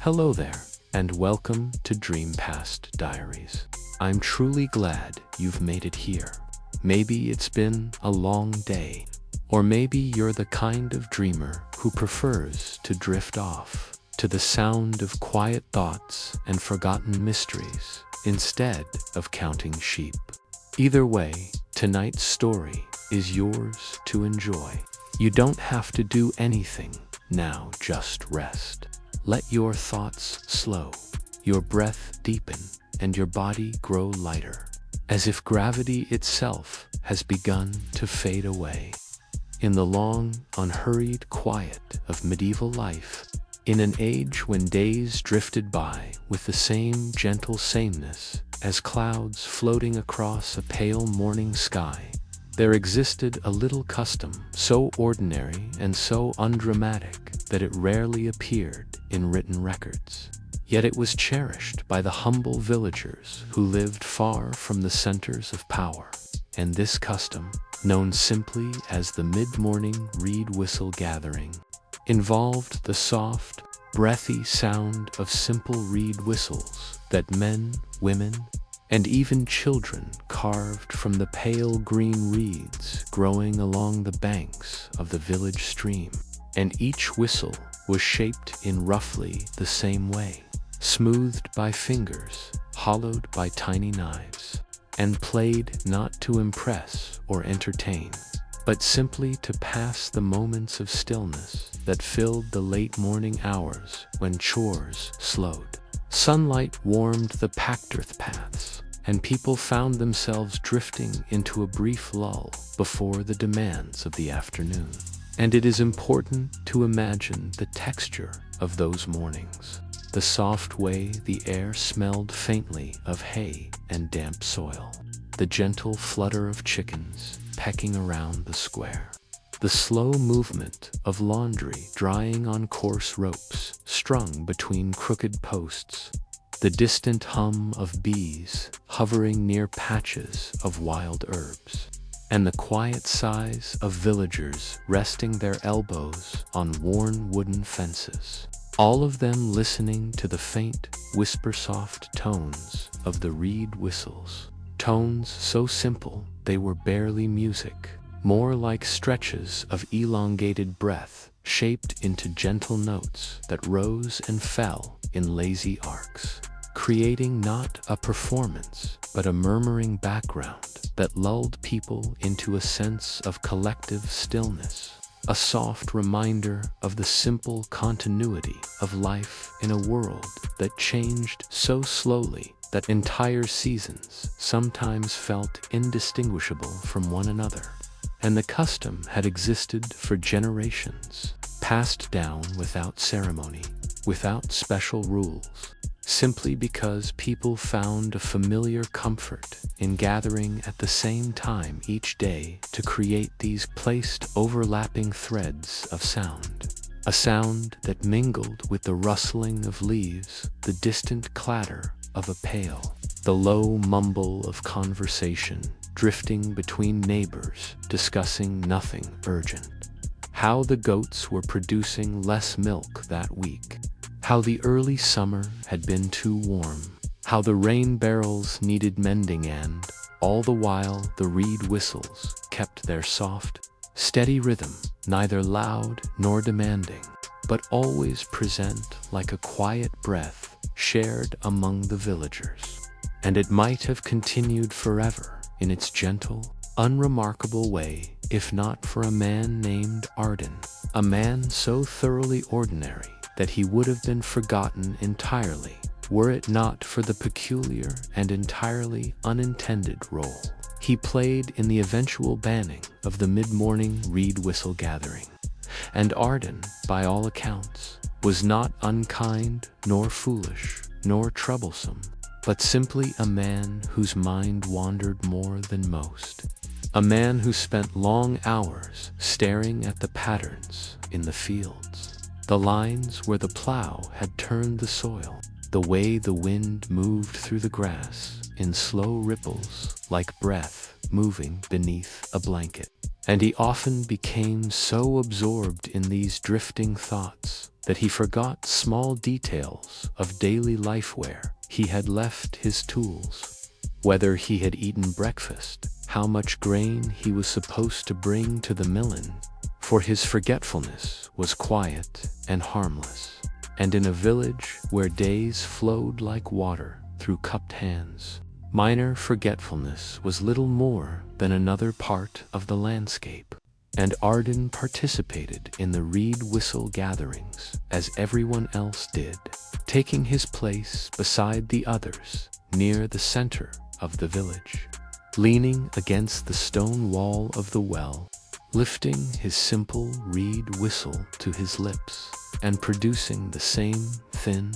Hello there, and welcome to Dream Past Diaries. I'm truly glad you've made it here. Maybe it's been a long day, or maybe you're the kind of dreamer who prefers to drift off to the sound of quiet thoughts and forgotten mysteries instead of counting sheep. Either way, tonight's story is yours to enjoy. You don't have to do anything now, just rest. Let your thoughts slow, your breath deepen, and your body grow lighter, as if gravity itself has begun to fade away. In the long, unhurried quiet of medieval life, in an age when days drifted by with the same gentle sameness as clouds floating across a pale morning sky, there existed a little custom so ordinary and so undramatic that it rarely appeared in written records. Yet it was cherished by the humble villagers who lived far from the centers of power. And this custom, known simply as the mid-morning reed whistle gathering, involved the soft, breathy sound of simple reed whistles that men, women, and even children carved from the pale green reeds growing along the banks of the village stream. And each whistle was shaped in roughly the same way, smoothed by fingers, hollowed by tiny knives, and played not to impress or entertain, but simply to pass the moments of stillness that filled the late morning hours when chores slowed. Sunlight warmed the packed earth paths, and people found themselves drifting into a brief lull before the demands of the afternoon. And it is important to imagine the texture of those mornings, the soft way the air smelled faintly of hay and damp soil, the gentle flutter of chickens pecking around the square, the slow movement of laundry drying on coarse ropes strung between crooked posts, the distant hum of bees hovering near patches of wild herbs, and the quiet sighs of villagers resting their elbows on worn wooden fences, all of them listening to the faint, whisper-soft tones of the reed whistles, tones so simple they were barely music, more like stretches of elongated breath shaped into gentle notes that rose and fell in lazy arcs, creating not a performance but a murmuring background that lulled people into a sense of collective stillness, a soft reminder of the simple continuity of life in a world that changed so slowly that entire seasons sometimes felt indistinguishable from one another. And the custom had existed for generations, passed down without ceremony, without special rules, simply because people found a familiar comfort in gathering at the same time each day to create these placed overlapping threads of sound. A sound that mingled with the rustling of leaves, the distant clatter of a pail, the low mumble of conversation drifting between neighbors discussing nothing urgent. How the goats were producing less milk that week, how the early summer had been too warm, how the rain barrels needed mending, and all the while the reed whistles kept their soft, steady rhythm, neither loud nor demanding, but always present like a quiet breath shared among the villagers. And it might have continued forever in its gentle, unremarkable way if not for a man named Arden, a man so thoroughly ordinary that he would have been forgotten entirely were it not for the peculiar and entirely unintended role he played in the eventual banning of the mid-morning reed whistle gathering. And Arden, by all accounts, was not unkind nor foolish nor troublesome, but simply a man whose mind wandered more than most, a man who spent long hours staring at the patterns in the fields, the lines where the plow had turned the soil, the way the wind moved through the grass in slow ripples like breath moving beneath a blanket. and he often became so absorbed in these drifting thoughts that he forgot small details of daily life, where he had left his tools, whether he had eaten breakfast, how much grain he was supposed to bring to the millen, for his forgetfulness was quiet and harmless, and in a village where days flowed like water through cupped hands, minor forgetfulness was little more than another part of the landscape. And Arden participated in the reed whistle gatherings as everyone else did, taking his place beside the others near the center of the village, leaning against the stone wall of the well, lifting his simple reed whistle to his lips and producing the same thin,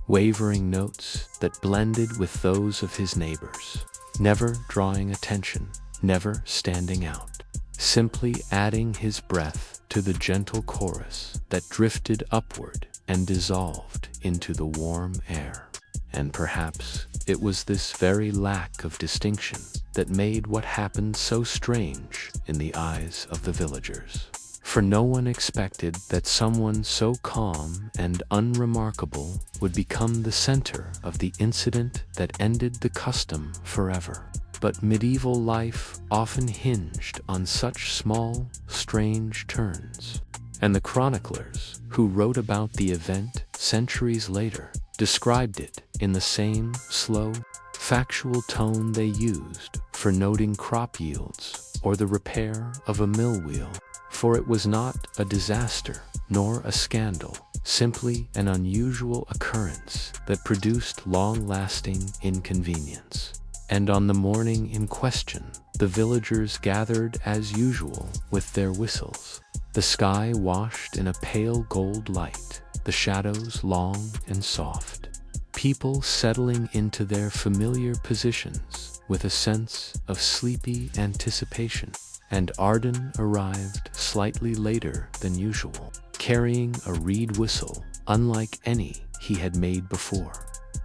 wavering notes that blended with those of his neighbors, never drawing attention, never standing out, simply adding his breath to the gentle chorus that drifted upward and dissolved into the warm air. And perhaps it was this very lack of distinction that made what happened so strange in the eyes of the villagers. For no one expected that someone so calm and unremarkable would become the center of the incident that ended the custom forever. But medieval life often hinged on such small, strange turns, and the chroniclers who wrote about the event centuries later described it in the same slow, factual tone they used for noting crop yields or the repair of a mill wheel. For it was not a disaster nor a scandal, simply an unusual occurrence that produced long-lasting inconvenience. And on the morning in question, the villagers gathered as usual with their whistles, the sky washed in a pale gold light, the shadows long and soft, people settling into their familiar positions with a sense of sleepy anticipation. And Arden arrived slightly later than usual, carrying a reed whistle unlike any he had made before.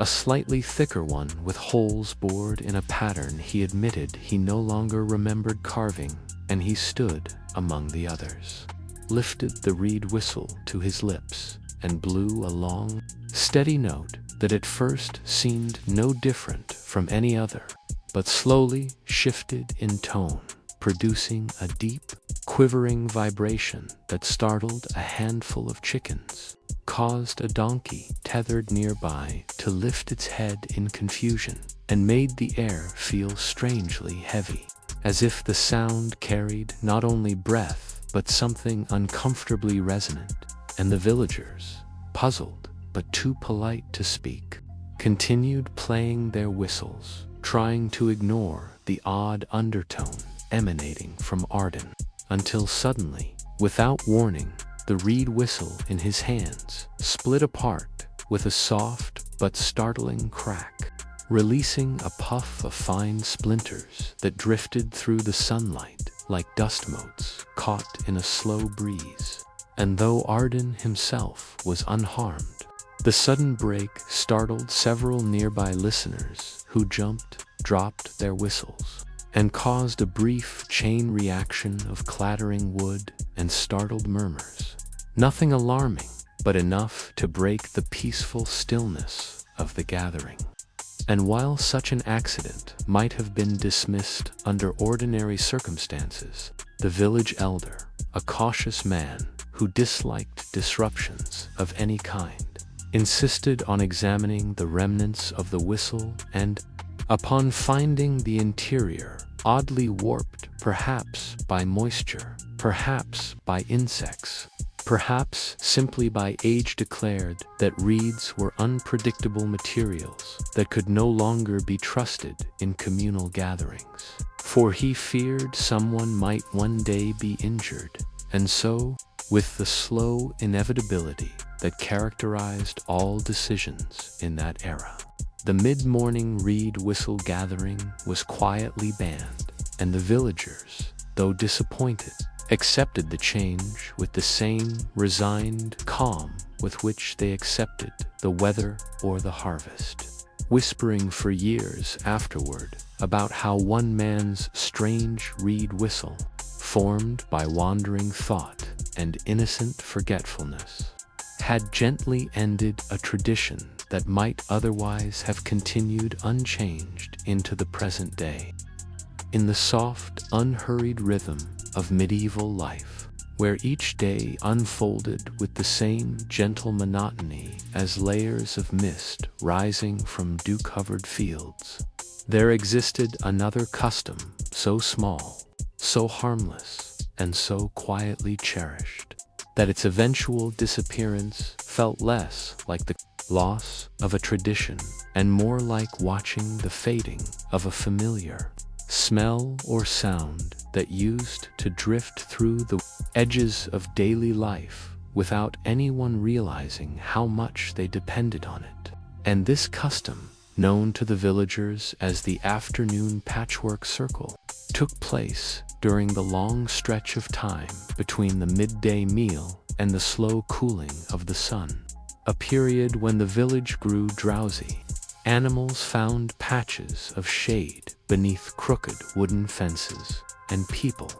A slightly thicker one with holes bored in a pattern he admitted he no longer remembered carving, and he stood among the others, lifted the reed whistle to his lips, and blew a long, steady note that at first seemed no different from any other, but slowly shifted in tone, producing a deep, quivering vibration that startled a handful of chickens, caused a donkey tethered nearby to lift its head in confusion, and made the air feel strangely heavy, as if the sound carried not only breath but something uncomfortably resonant. And the villagers, puzzled but too polite to speak, continued playing their whistles, trying to ignore the odd undertone emanating from Arden, until suddenly, without warning, the reed whistle in his hands split apart with a soft but startling crack, releasing a puff of fine splinters that drifted through the sunlight like dust motes caught in a slow breeze. And though Arden himself was unharmed, the sudden break startled several nearby listeners who jumped, dropped their whistles, and caused a brief chain reaction of clattering wood and startled murmurs. Nothing alarming, but enough to break the peaceful stillness of the gathering. And while such an accident might have been dismissed under ordinary circumstances, the village elder, a cautious man who disliked disruptions of any kind, insisted on examining the remnants of the whistle and, upon finding the interior oddly warped, perhaps by moisture, perhaps by insects, perhaps simply by age, declared that reeds were unpredictable materials that could no longer be trusted in communal gatherings, for he feared someone might one day be injured. And so, with the slow inevitability that characterized all decisions in that era, the mid-morning reed whistle gathering was quietly banned, and the villagers, though disappointed, accepted the change with the same resigned calm with which they accepted the weather or the harvest, whispering for years afterward about how one man's strange reed whistle formed by wandering thought and innocent forgetfulness, had gently ended a tradition that might otherwise have continued unchanged into the present day. In the soft, unhurried rhythm of medieval life, where each day unfolded with the same gentle monotony as layers of mist rising from dew-covered fields, there existed another custom so small, so harmless, and so quietly cherished, that its eventual disappearance felt less like the loss of a tradition and more like watching the fading of a familiar smell or sound that used to drift through the edges of daily life without anyone realizing how much they depended on it. And this custom, known to the villagers as the afternoon patchwork circle, took place during the long stretch of time between the midday meal and the slow cooling of the sun, a period when the village grew drowsy. Animals found patches of shade beneath crooked wooden fences, and people,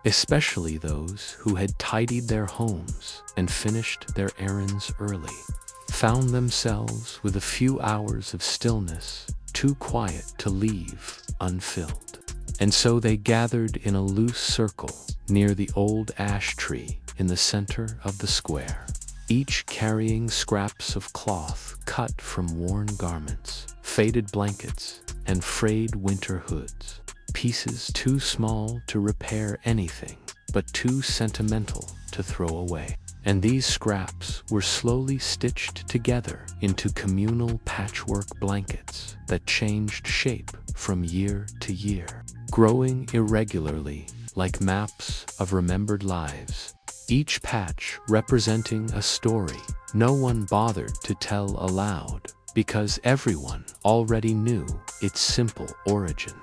especially those who had tidied their homes and finished their errands early, found themselves with a few hours of stillness too quiet to leave unfilled. And so they gathered in a loose circle near the old ash tree in the center of the square, each carrying scraps of cloth cut from worn garments, faded blankets, and frayed winter hoods, pieces too small to repair anything, but too sentimental to throw away. And these scraps were slowly stitched together into communal patchwork blankets that changed shape from year to year, growing irregularly like maps of remembered lives, each patch representing a story no one bothered to tell aloud because everyone already knew its simple origin.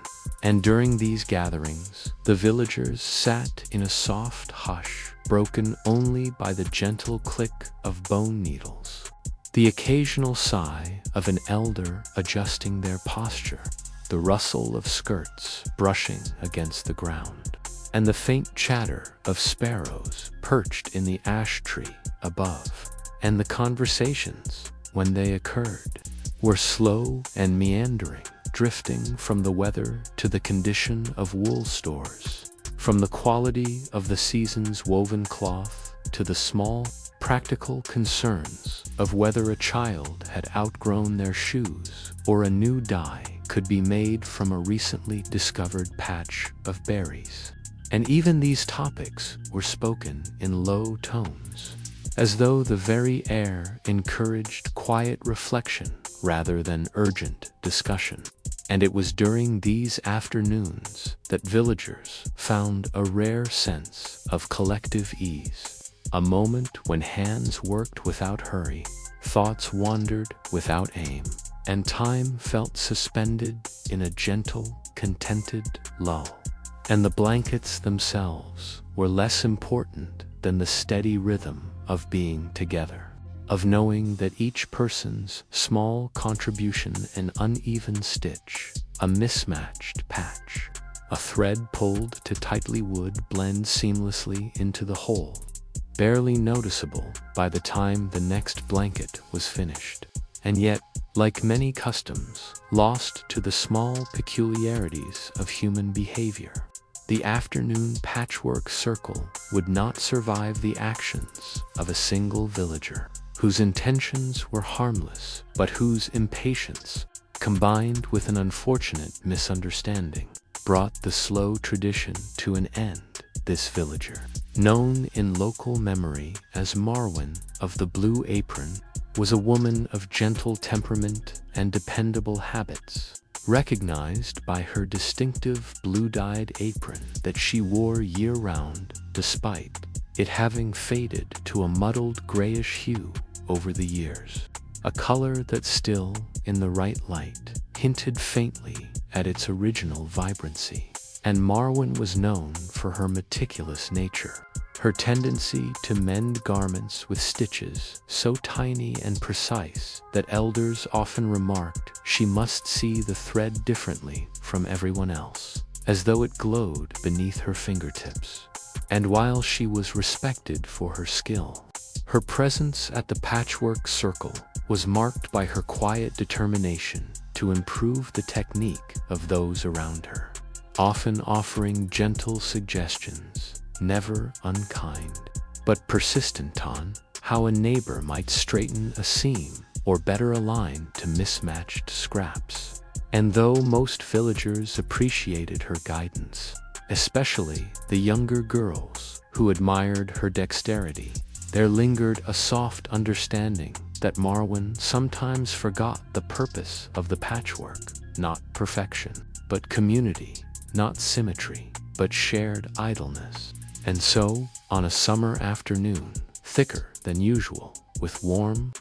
And during these gatherings, the villagers sat in a soft hush, broken only by the gentle click of bone needles, the occasional sigh of an elder adjusting their posture, the rustle of skirts brushing against the ground, and the faint chatter of sparrows perched in the ash tree above. And the conversations, when they occurred, were slow and meandering, drifting from the weather to the condition of wool stores, from the quality of the season's woven cloth to the small, practical concerns of whether a child had outgrown their shoes or a new dye could be made from a recently discovered patch of berries. And even these topics were spoken in low tones, as though the very air encouraged quiet reflection rather than urgent discussion. And it was during these afternoons that villagers found a rare sense of collective ease, a moment when hands worked without hurry, thoughts wandered without aim, and time felt suspended in a gentle, contented lull. And the blankets themselves were less important than the steady rhythm of being together, of knowing that each person's small contribution, an uneven stitch, a mismatched patch, a thread pulled to tightly would blend seamlessly into the whole, barely noticeable by the time the next blanket was finished. And yet, like many customs, lost to the small peculiarities of human behavior, the afternoon patchwork circle would not survive the actions of a single villager, whose intentions were harmless, but whose impatience, combined with an unfortunate misunderstanding, brought the slow tradition to an end. This villager, known in local memory as Marwen of the Blue Apron, was a woman of gentle temperament and dependable habits, recognized by her distinctive blue-dyed apron that she wore year-round despite it having faded to a muddled grayish hue over the years, a color that still, in the right light, hinted faintly at its original vibrancy. And Marwen was known for her meticulous nature, her tendency to mend garments with stitches so tiny and precise that elders often remarked she must see the thread differently from everyone else, as though it glowed beneath her fingertips. And while she was respected for her skill, her presence at the patchwork circle was marked by her quiet determination to improve the technique of those around her, often offering gentle suggestions, never unkind, but persistent on how a neighbor might straighten a seam or better align to mismatched scraps. And though most villagers appreciated her guidance, especially the younger girls who admired her dexterity, there lingered a soft understanding that Marwyn sometimes forgot the purpose of the patchwork, not perfection, but community, not symmetry, but shared idleness. And so, on a summer afternoon, thicker than usual, with warm,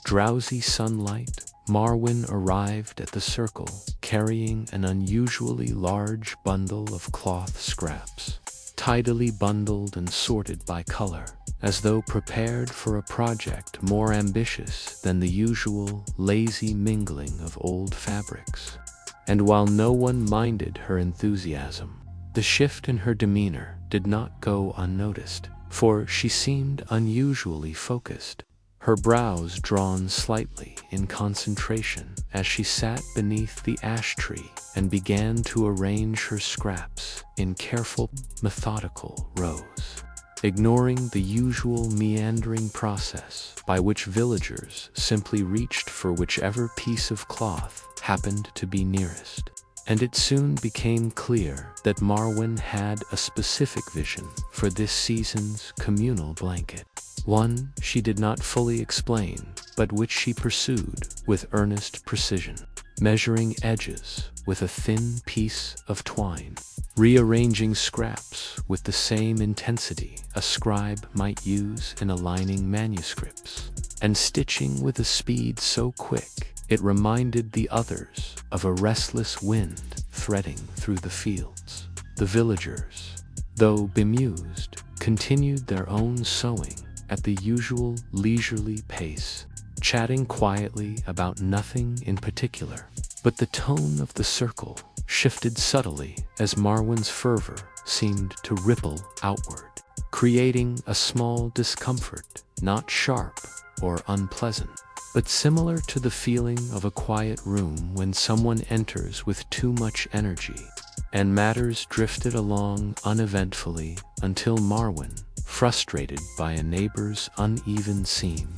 drowsy sunlight, Marwyn arrived at the circle, carrying an unusually large bundle of cloth scraps, tidily bundled and sorted by color, as though prepared for a project more ambitious than the usual lazy mingling of old fabrics. And while no one minded her enthusiasm, the shift in her demeanor did not go unnoticed, for she seemed unusually focused, her brows drawn slightly in concentration as she sat beneath the ash tree and began to arrange her scraps in careful, methodical rows, ignoring the usual meandering process by which villagers simply reached for whichever piece of cloth happened to be nearest. And it soon became clear that Marwyn had a specific vision for this season's communal blanket. One she did not fully explain, but which she pursued with earnest precision, measuring edges with a thin piece of twine, rearranging scraps with the same intensity a scribe might use in aligning manuscripts, and stitching with a speed so quick it reminded the others of a restless wind threading through the fields. The villagers, though bemused, continued their own sewing at the usual leisurely pace, chatting quietly about nothing in particular. But the tone of the circle shifted subtly as Marwyn's fervor seemed to ripple outward, creating a small discomfort, not sharp or unpleasant, but similar to the feeling of a quiet room when someone enters with too much energy. And matters drifted along uneventfully until Marwyn, frustrated by a neighbor's uneven seam,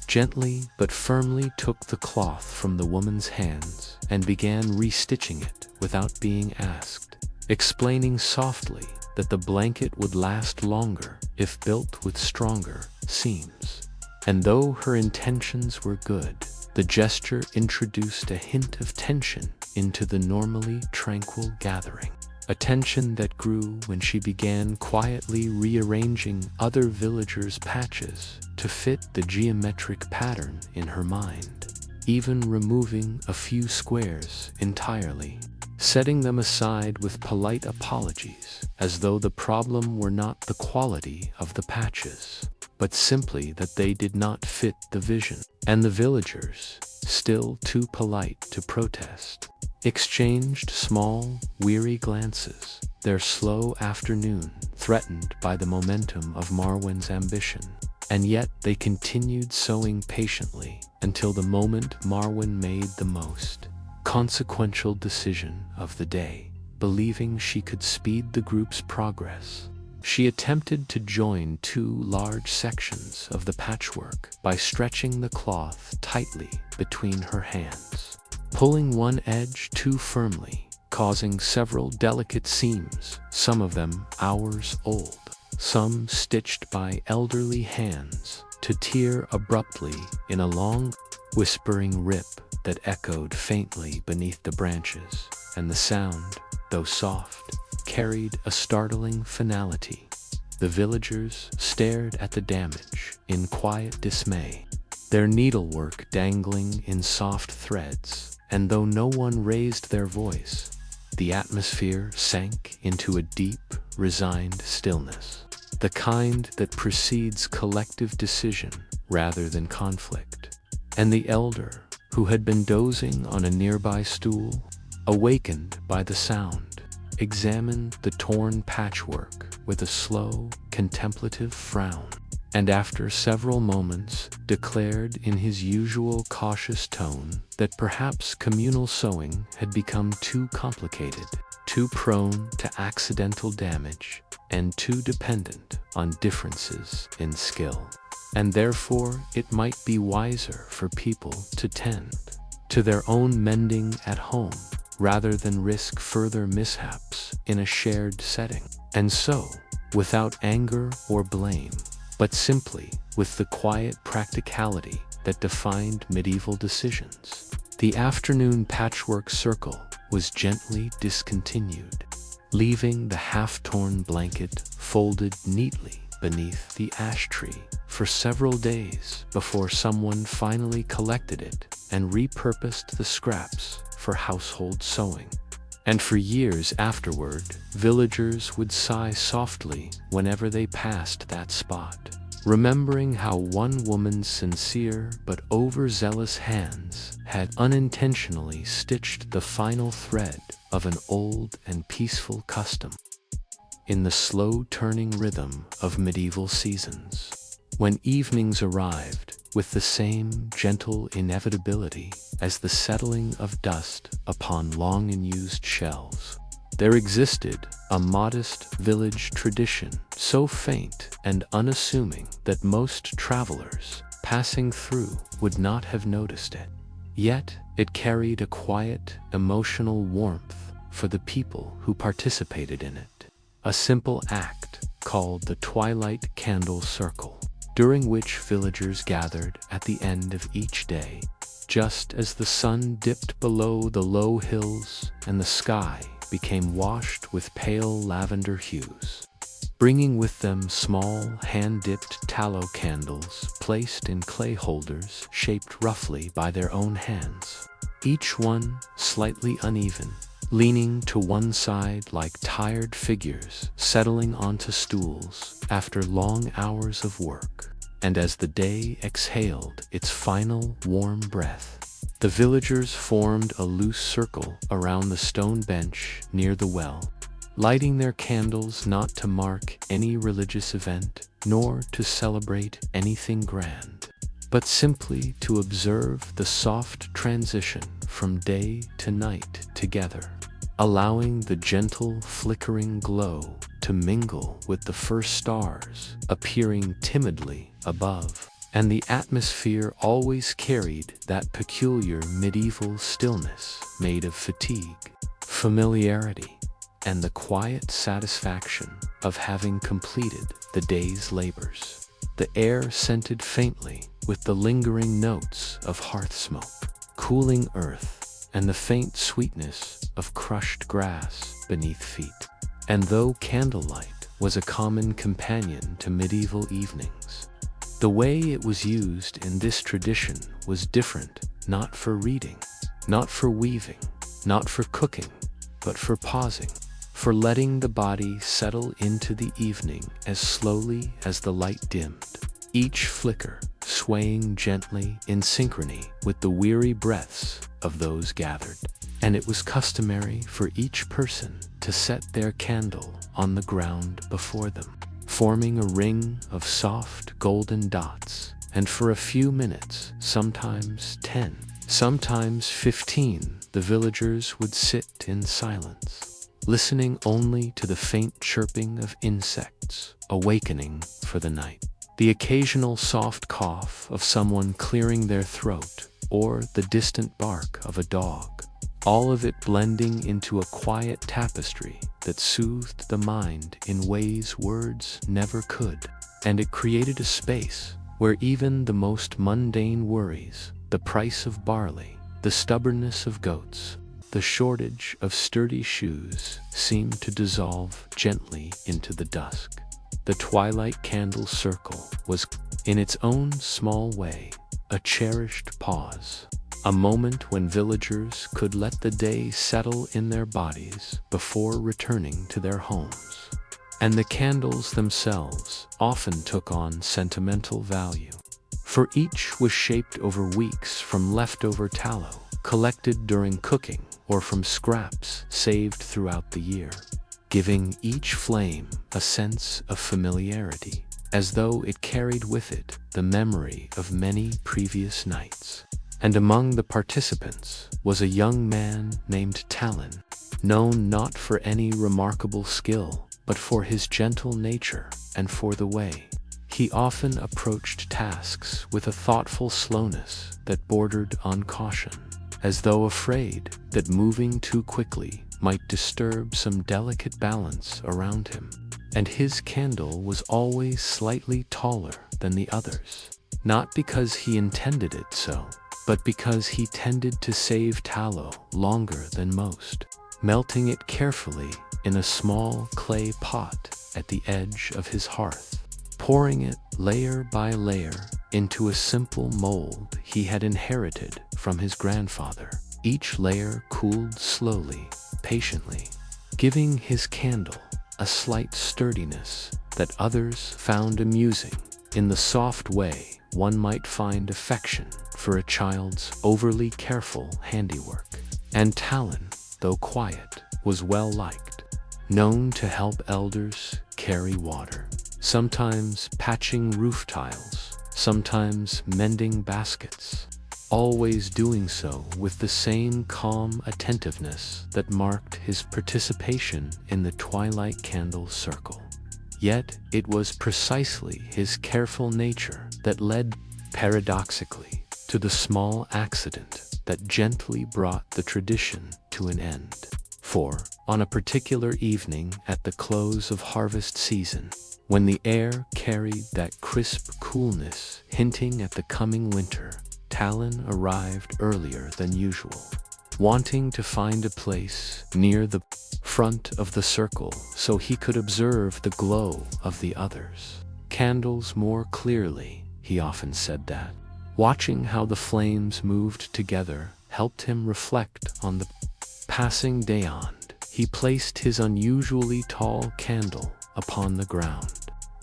gently but firmly took the cloth from the woman's hands and began restitching it without being asked, explaining softly that the blanket would last longer if built with stronger seams. And though her intentions were good, the gesture introduced a hint of tension into the normally tranquil gathering, a tension that grew when she began quietly rearranging other villagers' patches to fit the geometric pattern in her mind, even removing a few squares entirely, setting them aside with polite apologies, as though the problem were not the quality of the patches, but simply that they did not fit the vision. And the villagers, still too polite to protest, exchanged small, weary glances, their slow afternoon threatened by the momentum of Marwyn's ambition. And yet they continued sewing patiently until the moment Marwyn made the most consequential decision of the day, believing she could speed the group's progress. She attempted to join two large sections of the patchwork by stretching the cloth tightly between her hands, pulling one edge too firmly, causing several delicate seams, some of them hours old, some stitched by elderly hands, to tear abruptly in a long, whispering rip that echoed faintly beneath the branches, and the sound, though soft, carried a startling finality. The villagers stared at the damage in quiet dismay, their needlework dangling in soft threads, and though no one raised their voice, the atmosphere sank into a deep, resigned stillness, the kind that precedes collective decision rather than conflict. And the elder, who had been dozing on a nearby stool, awakened by the sound, examined the torn patchwork with a slow, contemplative frown, and after several moments declared in his usual cautious tone that perhaps communal sewing had become too complicated, too prone to accidental damage, and too dependent on differences in skill, and therefore it might be wiser for people to tend to their own mending at home rather than risk further mishaps in a shared setting. And so, without anger or blame, but simply with the quiet practicality that defined medieval decisions, the afternoon patchwork circle was gently discontinued, leaving the half-torn blanket folded neatly beneath the ash tree for several days before someone finally collected it and repurposed the scraps for household sewing. And for years afterward, villagers would sigh softly whenever they passed that spot, remembering how one woman's sincere but overzealous hands had unintentionally stitched the final thread of an old and peaceful custom. In the slow-turning rhythm of medieval seasons, when evenings arrived with the same gentle inevitability as the settling of dust upon long-unused shelves, there existed a modest village tradition so faint and unassuming that most travelers passing through would not have noticed it. Yet it carried a quiet, emotional warmth for the people who participated in it. A simple act called the Twilight Candle Circle, during which villagers gathered at the end of each day, just as the sun dipped below the low hills and the sky became washed with pale lavender hues, bringing with them small hand-dipped tallow candles placed in clay holders shaped roughly by their own hands, each one slightly uneven, leaning to one side like tired figures settling onto stools after long hours of work. And as the day exhaled its final warm breath, the villagers formed a loose circle around the stone bench near the well, lighting their candles not to mark any religious event, nor to celebrate anything grand, but simply to observe the soft transition from day to night together, allowing the gentle flickering glow to mingle with the first stars appearing timidly above. And the atmosphere always carried that peculiar medieval stillness made of fatigue, familiarity, and the quiet satisfaction of having completed the day's labors. The air scented faintly with the lingering notes of hearth smoke, cooling earth, and the faint sweetness of crushed grass beneath feet. And though candlelight was a common companion to medieval evenings, the way it was used in this tradition was different, not for reading, not for weaving, not for cooking, but for pausing, for letting the body settle into the evening as slowly as the light dimmed, each flicker swaying gently in synchrony with the weary breaths of those gathered. And it was customary for each person to set their candle on the ground before them, forming a ring of soft golden dots, and for a few minutes, sometimes 10, sometimes 15, the villagers would sit in silence, listening only to the faint chirping of insects awakening for the night, the occasional soft cough of someone clearing their throat, or the distant bark of a dog, all of it blending into a quiet tapestry that soothed the mind in ways words never could. And it created a space where even the most mundane worries, the price of barley, the stubbornness of goats, the shortage of sturdy shoes, seemed to dissolve gently into the dusk. The Twilight Candle Circle was, in its own small way, a cherished pause, a moment when villagers could let the day settle in their bodies before returning to their homes. And the candles themselves often took on sentimental value, for each was shaped over weeks from leftover tallow collected during cooking or from scraps saved throughout the year, giving each flame a sense of familiarity, as though it carried with it the memory of many previous nights. And among the participants was a young man named Talon, known not for any remarkable skill, but for his gentle nature and for the way he often approached tasks with a thoughtful slowness that bordered on caution, as though afraid that moving too quickly might disturb some delicate balance around him. And his candle was always slightly taller than the others, not because he intended it so, but because he tended to save tallow longer than most, melting it carefully in a small clay pot at the edge of his hearth, pouring it layer by layer into a simple mold he had inherited from his grandfather. Each layer cooled slowly, patiently, giving his candle a slight sturdiness that others found amusing, in the soft way one might find affection for a child's overly careful handiwork. And Talon, though quiet, was well liked, known to help elders carry water, sometimes patching roof tiles, sometimes mending baskets, always doing so with the same calm attentiveness that marked his participation in the twilight candle circle. Yet it was precisely his careful nature that led, paradoxically, to the small accident that gently brought the tradition to an end. For, on a particular evening at the close of harvest season, when the air carried that crisp coolness hinting at the coming winter, Talon arrived earlier than usual, wanting to find a place near the front of the circle so he could observe the glow of the others' candles more clearly. He often said that watching how the flames moved together helped him reflect on the passing day on. He placed his unusually tall candle upon the ground,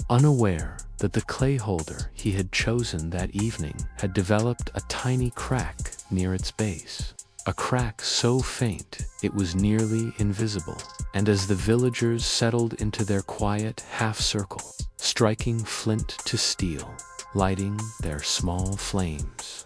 unaware that the clay holder he had chosen that evening had developed a tiny crack near its base, a crack so faint it was nearly invisible. And as the villagers settled into their quiet half-circle, striking flint to steel, lighting their small flames,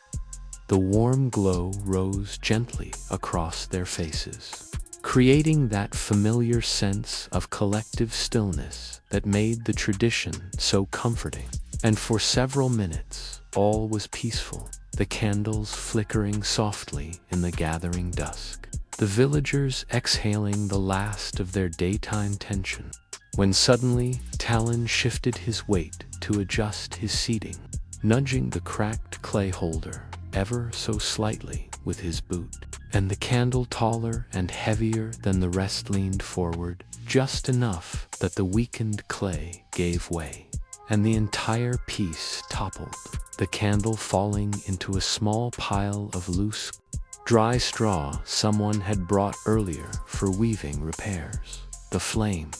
the warm glow rose gently across their faces, creating that familiar sense of collective stillness that made the tradition so comforting. And for several minutes, all was peaceful, the candles flickering softly in the gathering dusk, the villagers exhaling the last of their daytime tension, when suddenly Talon shifted his weight to adjust his seating, nudging the cracked clay holder ever so slightly with his boot, and the candle, taller and heavier than the rest, leaned forward just enough that the weakened clay gave way, and the entire piece toppled, the candle falling into a small pile of loose, dry straw someone had brought earlier for weaving repairs. The flame,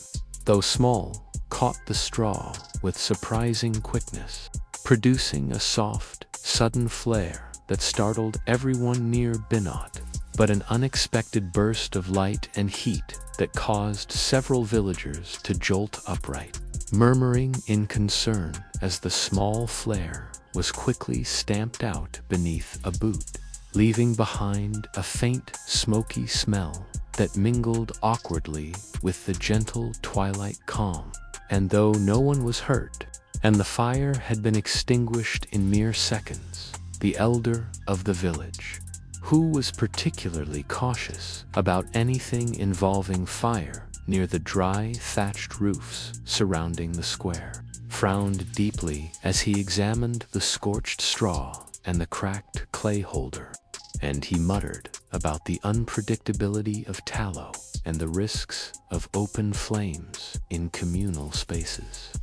though small, caught the straw with surprising quickness, producing a soft, sudden flare that startled everyone near Binot, but an unexpected burst of light and heat that caused several villagers to jolt upright, murmuring in concern as the small flare was quickly stamped out beneath a boot, leaving behind a faint, smoky smell that mingled awkwardly with the gentle twilight calm. And though no one was hurt, and the fire had been extinguished in mere seconds, the elder of the village, who was particularly cautious about anything involving fire near the dry, thatched roofs surrounding the square, frowned deeply as he examined the scorched straw and the cracked clay holder, and he muttered about the unpredictability of tallow and the risks of open flames in communal spaces,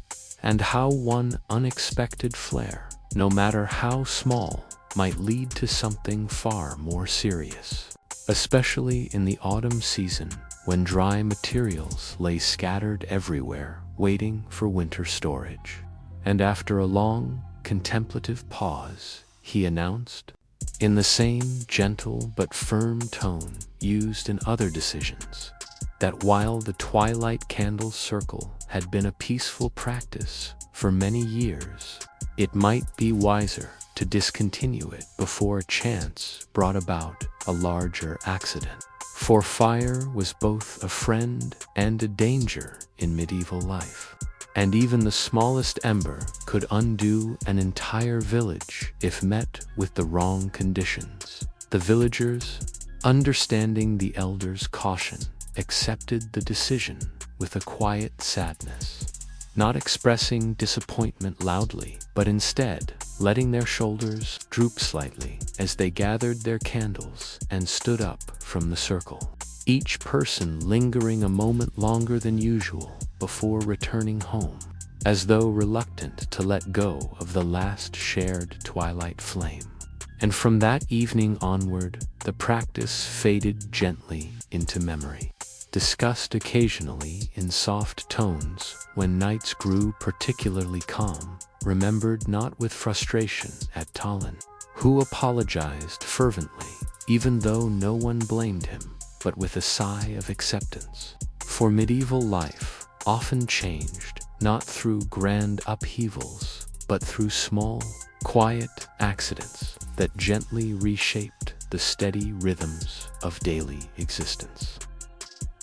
and how one unexpected flare, no matter how small, might lead to something far more serious, especially in the autumn season when dry materials lay scattered everywhere waiting for winter storage. And after a long, contemplative pause, he announced, in the same gentle but firm tone used in other decisions. That while the twilight candle circle had been a peaceful practice for many years, it might be wiser to discontinue it before chance brought about a larger accident. For fire was both a friend and a danger in medieval life, and even the smallest ember could undo an entire village if met with the wrong conditions. The villagers, understanding the elders' caution, accepted the decision with a quiet sadness, not expressing disappointment loudly, but instead letting their shoulders droop slightly as they gathered their candles and stood up from the circle, each person lingering a moment longer than usual before returning home, as though reluctant to let go of the last shared twilight flame. And from that evening onward, the practice faded gently into memory, discussed occasionally in soft tones when nights grew particularly calm, remembered not with frustration at Tallinn, who apologized fervently, even though no one blamed him, but with a sigh of acceptance. For medieval life often changed, not through grand upheavals, but through small, quiet accidents that gently reshaped the steady rhythms of daily existence.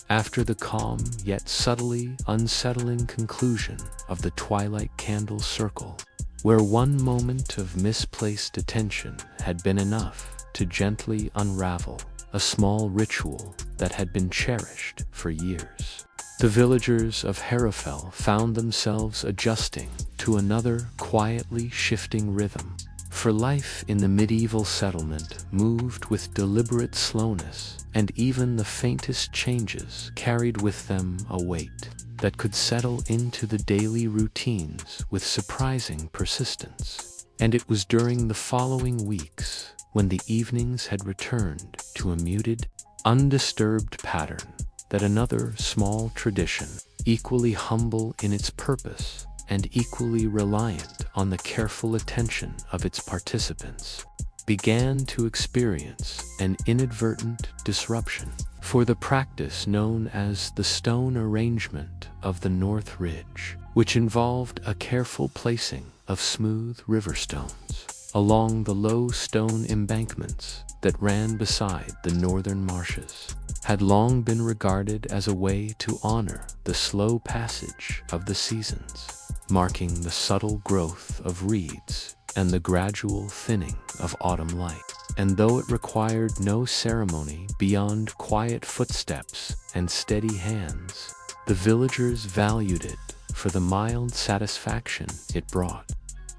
After the calm yet subtly unsettling conclusion of the twilight candle circle, where one moment of misplaced attention had been enough to gently unravel a small ritual that had been cherished for years, the villagers of Herefell found themselves adjusting to another quietly shifting rhythm. For life in the medieval settlement moved with deliberate slowness, and even the faintest changes carried with them a weight that could settle into the daily routines with surprising persistence. And it was during the following weeks, when the evenings had returned to a muted, undisturbed pattern, that another small tradition, equally humble in its purpose and equally reliant on the careful attention of its participants, began to experience an inadvertent disruption. For the practice known as the stone arrangement of the North Ridge, which involved a careful placing of smooth river stones along the low stone embankments that ran beside the northern marshes, had long been regarded as a way to honor the slow passage of the seasons, marking the subtle growth of reeds and the gradual thinning of autumn light. And though it required no ceremony beyond quiet footsteps and steady hands, the villagers valued it for the mild satisfaction it brought,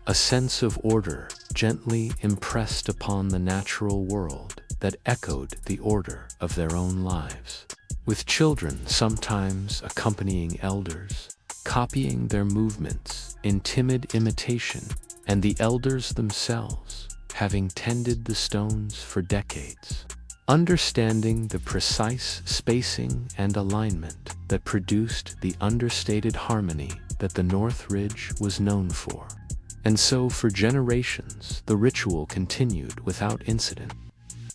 a sense of order gently impressed upon the natural world that echoed the order of their own lives, with children sometimes accompanying elders, copying their movements in timid imitation, and the elders themselves having tended the stones for decades, understanding the precise spacing and alignment that produced the understated harmony that the North Ridge was known for. And so for generations the ritual continued without incident,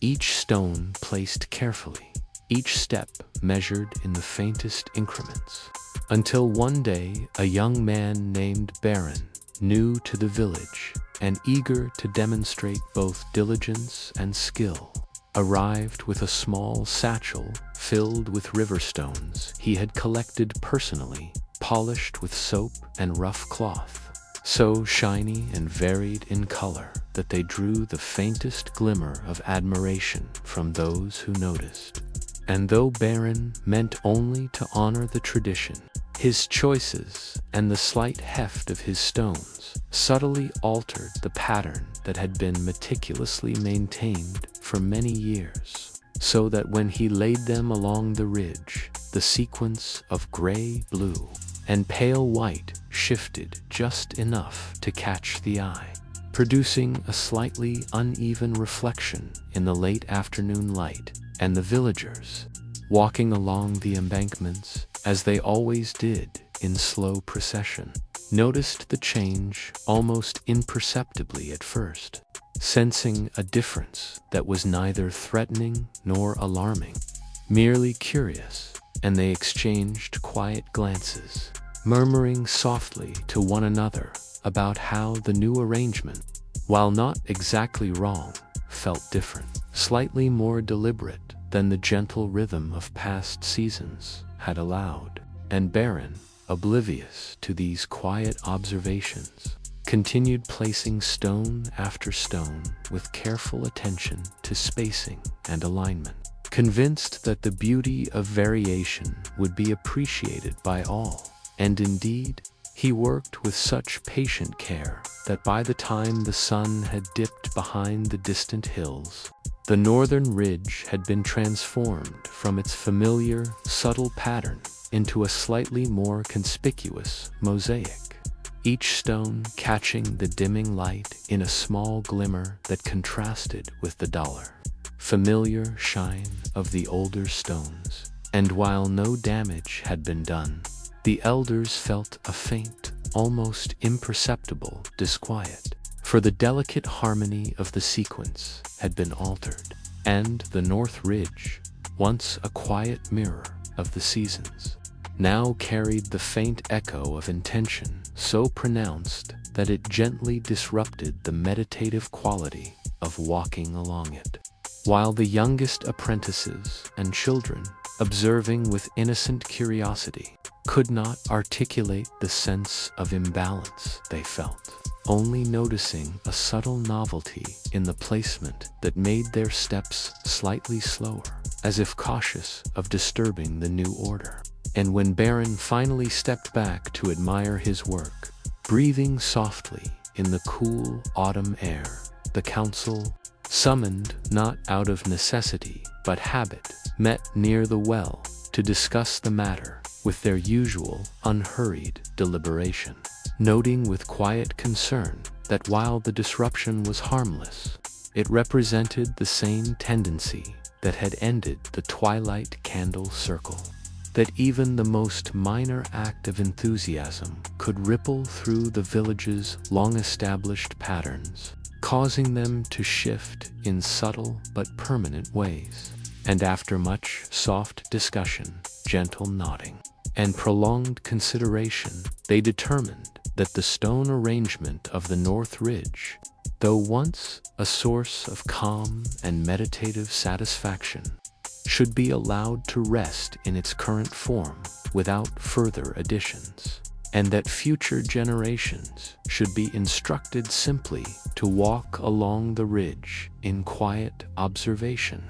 each stone placed carefully, each step measured in the faintest increments, until one day a young man named Baron, new to the village and eager to demonstrate both diligence and skill, arrived with a small satchel filled with river stones he had collected personally, polished with soap and rough cloth, so shiny and varied in color that they drew the faintest glimmer of admiration from those who noticed. And though Baron meant only to honor the tradition, his choices and the slight heft of his stones subtly altered the pattern that had been meticulously maintained for many years, so that when he laid them along the ridge, the sequence of gray, blue, and pale white shifted just enough to catch the eye, producing a slightly uneven reflection in the late afternoon light. And the villagers, walking along the embankments, as they always did in slow procession, noticed the change almost imperceptibly at first, sensing a difference that was neither threatening nor alarming, merely curious, and they exchanged quiet glances, murmuring softly to one another about how the new arrangement, while not exactly wrong, felt different, slightly more deliberate than the gentle rhythm of past seasons had allowed. And Baron, oblivious to these quiet observations, continued placing stone after stone with careful attention to spacing and alignment, convinced that the beauty of variation would be appreciated by all. And indeed, he worked with such patient care that by the time the sun had dipped behind the distant hills, the northern ridge had been transformed from its familiar, subtle pattern into a slightly more conspicuous mosaic, each stone catching the dimming light in a small glimmer that contrasted with the duller, familiar shine of the older stones. And while no damage had been done, the elders felt a faint, almost imperceptible disquiet, for the delicate harmony of the sequence had been altered, and the north ridge, once a quiet mirror of the seasons, now carried the faint echo of intention so pronounced that it gently disrupted the meditative quality of walking along it. While the youngest apprentices and children, observing with innocent curiosity, could not articulate the sense of imbalance they felt, only noticing a subtle novelty in the placement that made their steps slightly slower, as if cautious of disturbing the new order. And when Baron finally stepped back to admire his work, breathing softly in the cool autumn air, the council, summoned not out of necessity but habit, met near the well to discuss the matter with their usual unhurried deliberation, noting with quiet concern that while the disruption was harmless, it represented the same tendency that had ended the twilight candle circle, that even the most minor act of enthusiasm could ripple through the village's long-established patterns, causing them to shift in subtle but permanent ways. And after much soft discussion, gentle nodding, and prolonged consideration, they determined that the stone arrangement of the North Ridge, though once a source of calm and meditative satisfaction, should be allowed to rest in its current form without further additions, and that future generations should be instructed simply to walk along the ridge in quiet observation,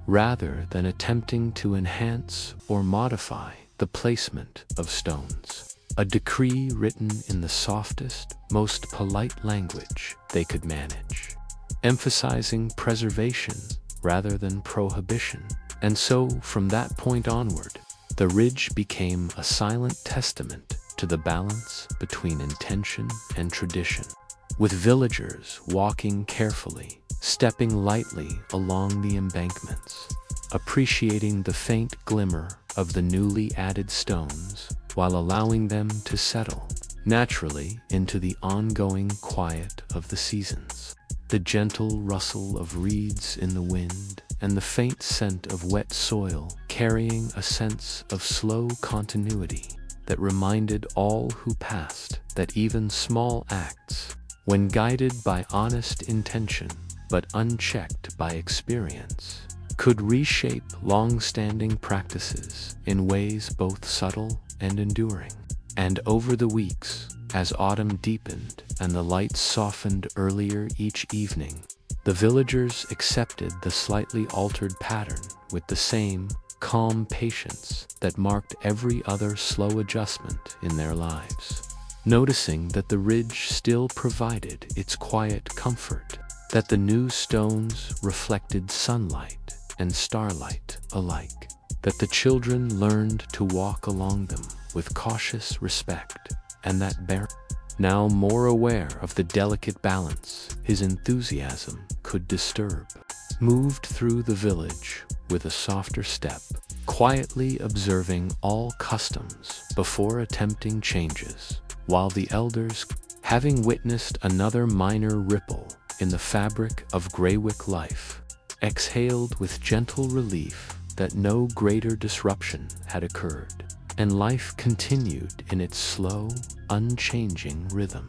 rather than attempting to enhance or modify the placement of stones, a decree written in the softest, most polite language they could manage, emphasizing preservation rather than prohibition. And so, from that point onward, the ridge became a silent testament to the balance between intention and tradition, with villagers walking carefully, stepping lightly along the embankments, appreciating the faint glimmer of the newly added stones while allowing them to settle naturally into the ongoing quiet of the seasons. The gentle rustle of reeds in the wind and the faint scent of wet soil carrying a sense of slow continuity that reminded all who passed that even small acts, when guided by honest intention but unchecked by experience, could reshape long-standing practices in ways both subtle and enduring. And over the weeks, as autumn deepened and the lights softened earlier each evening, the villagers accepted the slightly altered pattern with the same calm patience that marked every other slow adjustment in their lives, noticing that the ridge still provided its quiet comfort, that the new stones reflected sunlight and starlight alike, that the children learned to walk along them with cautious respect, and that Baron, now more aware of the delicate balance his enthusiasm could disturb, moved through the village with a softer step, quietly observing all customs before attempting changes, while the elders, having witnessed another minor ripple in the fabric of Greywick life, exhaled with gentle relief that no greater disruption had occurred, and life continued in its slow, unchanging rhythm,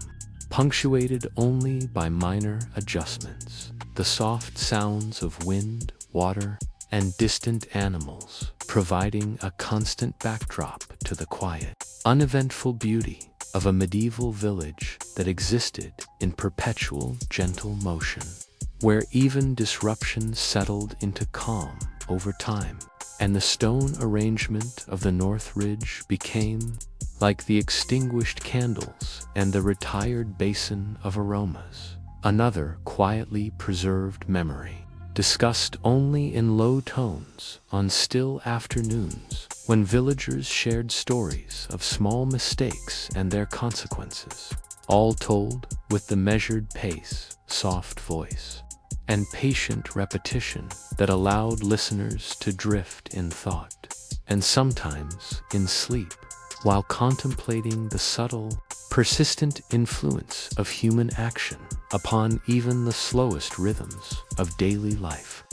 punctuated only by minor adjustments. The soft sounds of wind, water, and distant animals, providing a constant backdrop to the quiet, uneventful beauty of a medieval village that existed in perpetual gentle motion, where even disruption settled into calm over time, and the stone arrangement of the North Ridge became like the extinguished candles and the retired basin of aromas, another quietly preserved memory, discussed only in low tones on still afternoons when villagers shared stories of small mistakes and their consequences, all told with the measured pace, soft voice, and patient repetition that allowed listeners to drift in thought, and sometimes in sleep, while contemplating the subtle, persistent influence of human action upon even the slowest rhythms of daily life.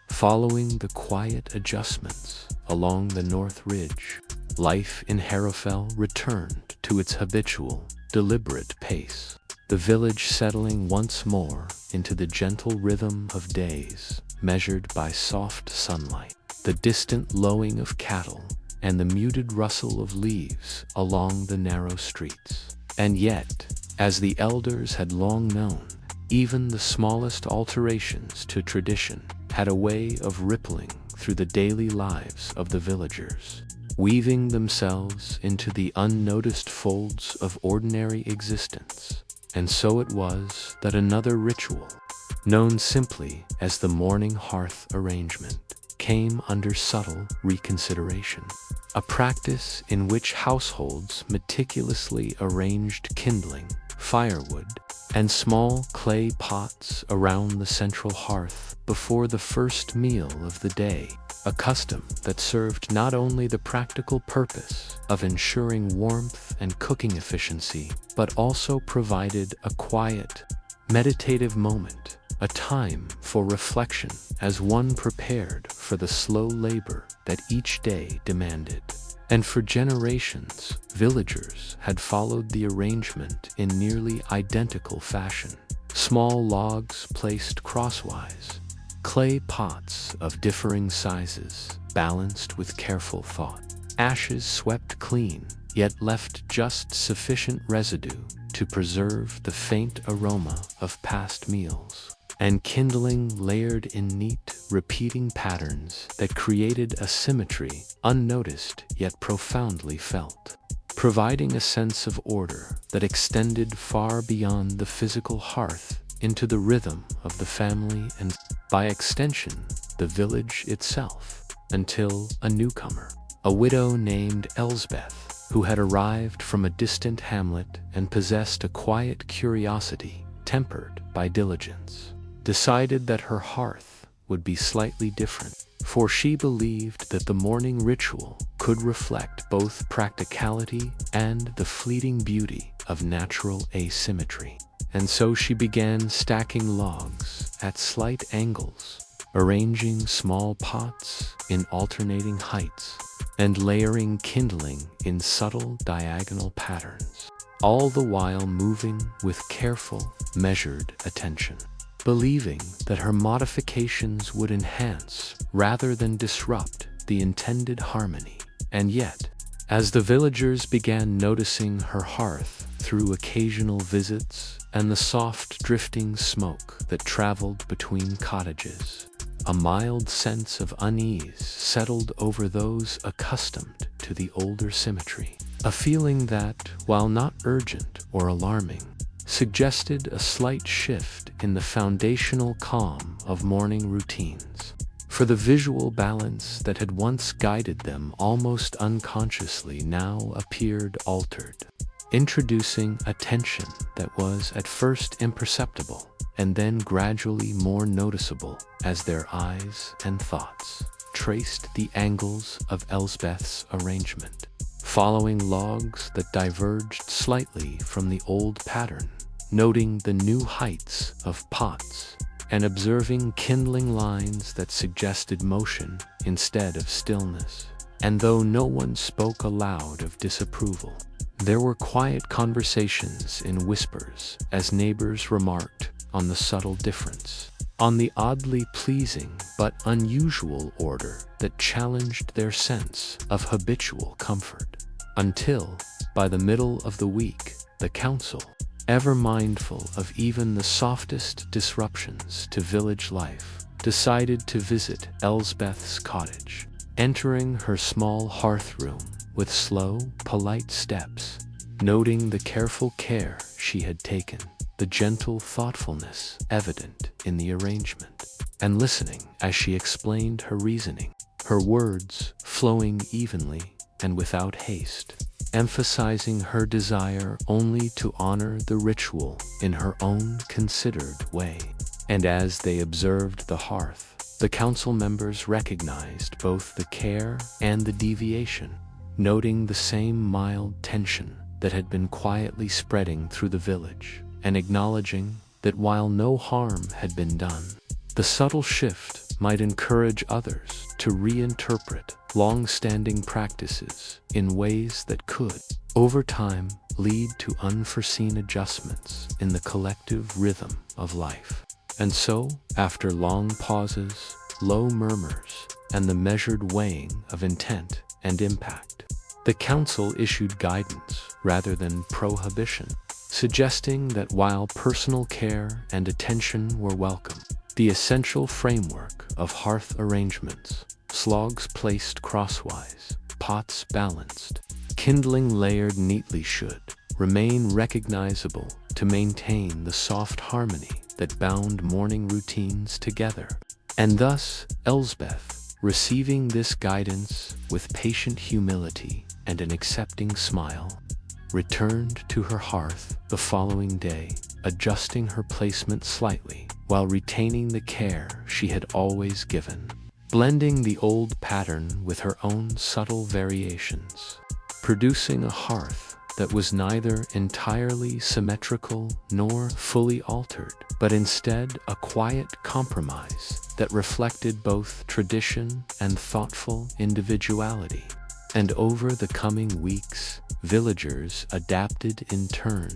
Following the quiet adjustments along the North Ridge, life in Harrowfell returned to its habitual, deliberate pace, the village settling once more into the gentle rhythm of days measured by soft sunlight, the distant lowing of cattle, and the muted rustle of leaves along the narrow streets. And yet, as the elders had long known, even the smallest alterations to tradition had a way of rippling through the daily lives of the villagers, weaving themselves into the unnoticed folds of ordinary existence. And so it was that another ritual, known simply as the morning hearth arrangement, came under subtle reconsideration, a practice in which households meticulously arranged kindling, firewood, and small clay pots around the central hearth before the first meal of the day, a custom that served not only the practical purpose of ensuring warmth and cooking efficiency, but also provided a quiet, meditative moment, a time for reflection as one prepared for the slow labor that each day demanded. And for generations, villagers had followed the arrangement in nearly identical fashion. Small logs placed crosswise, clay pots of differing sizes, balanced with careful thought, ashes swept clean, yet left just sufficient residue to preserve the faint aroma of past meals, and kindling layered in neat, repeating patterns that created a symmetry unnoticed yet profoundly felt, providing a sense of order that extended far beyond the physical hearth into the rhythm of the family and, by extension, the village itself, until a newcomer, a widow named Elsbeth, who had arrived from a distant hamlet and possessed a quiet curiosity tempered by diligence, decided that her hearth would be slightly different, for she believed that the morning ritual could reflect both practicality and the fleeting beauty of natural asymmetry. And so she began stacking logs at slight angles, arranging small pots in alternating heights, and layering kindling in subtle diagonal patterns, all the while moving with careful, measured attention, believing that her modifications would enhance rather than disrupt the intended harmony. And yet, as the villagers began noticing her hearth through occasional visits and the soft drifting smoke that traveled between cottages, a mild sense of unease settled over those accustomed to the older symmetry, a feeling that, while not urgent or alarming, suggested a slight shift in the foundational calm of morning routines. For the visual balance that had once guided them almost unconsciously now appeared altered, introducing a tension that was at first imperceptible and then gradually more noticeable as their eyes and thoughts traced the angles of Elsbeth's arrangement, following logs that diverged slightly from the old pattern, noting the new heights of pots and observing kindling lines that suggested motion instead of stillness. And though no one spoke aloud of disapproval, there were quiet conversations in whispers as neighbors remarked on the subtle difference, on the oddly pleasing but unusual order that challenged their sense of habitual comfort. Until, by the middle of the week, the council, ever mindful of even the softest disruptions to village life, decided to visit Elsbeth's cottage, entering her small hearth room with slow, polite steps, noting the careful care she had taken, the gentle thoughtfulness evident in the arrangement, and listening as she explained her reasoning, her words flowing evenly and without haste, emphasizing her desire only to honor the ritual in her own considered way. And as they observed the hearth, the council members recognized both the care and the deviation, noting the same mild tension that had been quietly spreading through the village, and acknowledging that while no harm had been done, the subtle shift might encourage others to reinterpret long-standing practices in ways that could, over time, lead to unforeseen adjustments in the collective rhythm of life. And so, after long pauses, low murmurs, and the measured weighing of intent and impact, the council issued guidance rather than prohibition, suggesting that while personal care and attention were welcome, the essential framework of hearth arrangements, slogs placed crosswise, pots balanced, kindling layered neatly, should remain recognizable to maintain the soft harmony that bound morning routines together. And thus, Elsbeth, receiving this guidance with patient humility and an accepting smile, returned to her hearth the following day, adjusting her placement slightly while retaining the care she had always given, blending the old pattern with her own subtle variations, producing a hearth that was neither entirely symmetrical nor fully altered, but instead a quiet compromise that reflected both tradition and thoughtful individuality. And over the coming weeks, villagers adapted in turn,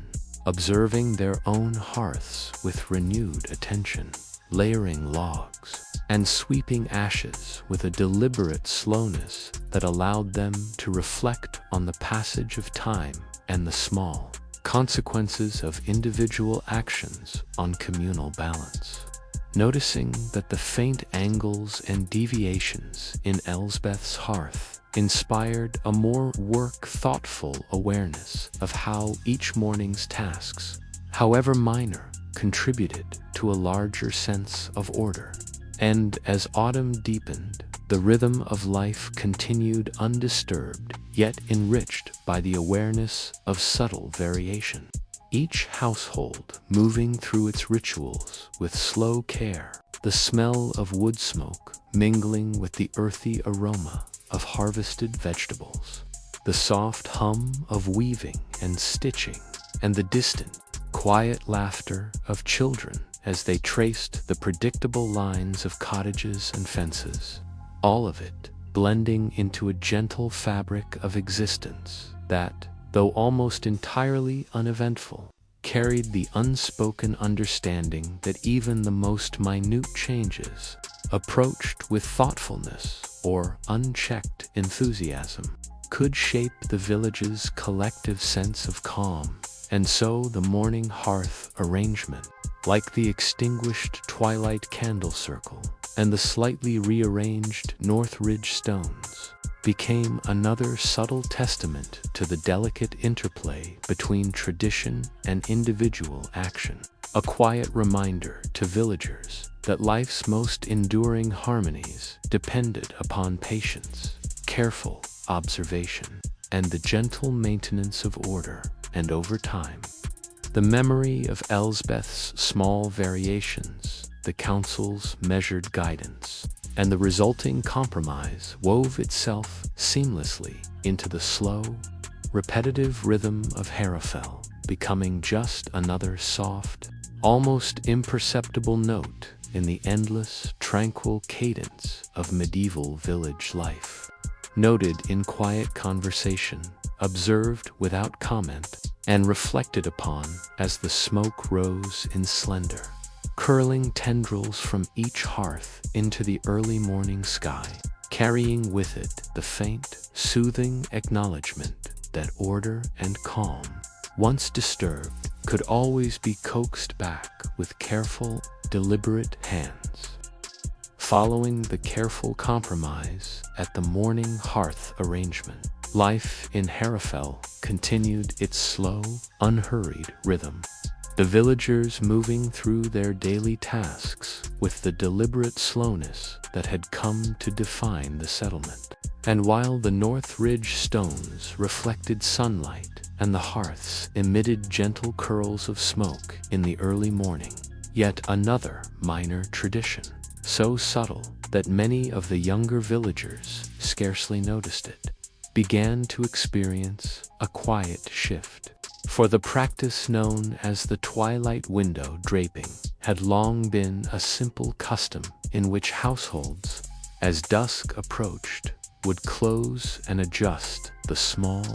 observing their own hearths with renewed attention, layering logs, and sweeping ashes with a deliberate slowness that allowed them to reflect on the passage of time and the small consequences of individual actions on communal balance. Noticing that the faint angles and deviations in Elsbeth's hearth inspired a more thoughtful awareness of how each morning's tasks, however minor, contributed to a larger sense of order. And as autumn deepened, the rhythm of life continued undisturbed, yet enriched by the awareness of subtle variation. Each household moving through its rituals with slow care, the smell of wood smoke mingling with the earthy aroma of harvested vegetables, the soft hum of weaving and stitching, and the distant, quiet laughter of children as they traced the predictable lines of cottages and fences, all of it blending into a gentle fabric of existence that, though almost entirely uneventful, carried the unspoken understanding that even the most minute changes, approached with thoughtfulness or unchecked enthusiasm, could shape the village's collective sense of calm. And so the morning hearth arrangement, like the extinguished twilight candle circle and the slightly rearranged North Ridge stones, became another subtle testament to the delicate interplay between tradition and individual action, a quiet reminder to villagers that life's most enduring harmonies depended upon patience, careful observation, and the gentle maintenance of order. And over time, the memory of Elsbeth's small variations, the council's measured guidance, and the resulting compromise wove itself seamlessly into the slow, repetitive rhythm of Harafel, becoming just another soft, almost imperceptible note in the endless, tranquil cadence of medieval village life. Noted in quiet conversation, observed without comment, and reflected upon as the smoke rose in slender, curling tendrils from each hearth into the early morning sky, carrying with it the faint, soothing acknowledgement that order and calm, once disturbed, could always be coaxed back with careful, deliberate hands. Following the careful compromise at the morning hearth arrangement, life in Harrowfell continued its slow, unhurried rhythm. The villagers moving through their daily tasks with the deliberate slowness that had come to define the settlement. And while the North Ridge stones reflected sunlight and the hearths emitted gentle curls of smoke in the early morning, yet another minor tradition, so subtle that many of the younger villagers scarcely noticed it, began to experience a quiet shift. For the practice known as the twilight window draping had long been a simple custom in which households, as dusk approached, would close and adjust the small,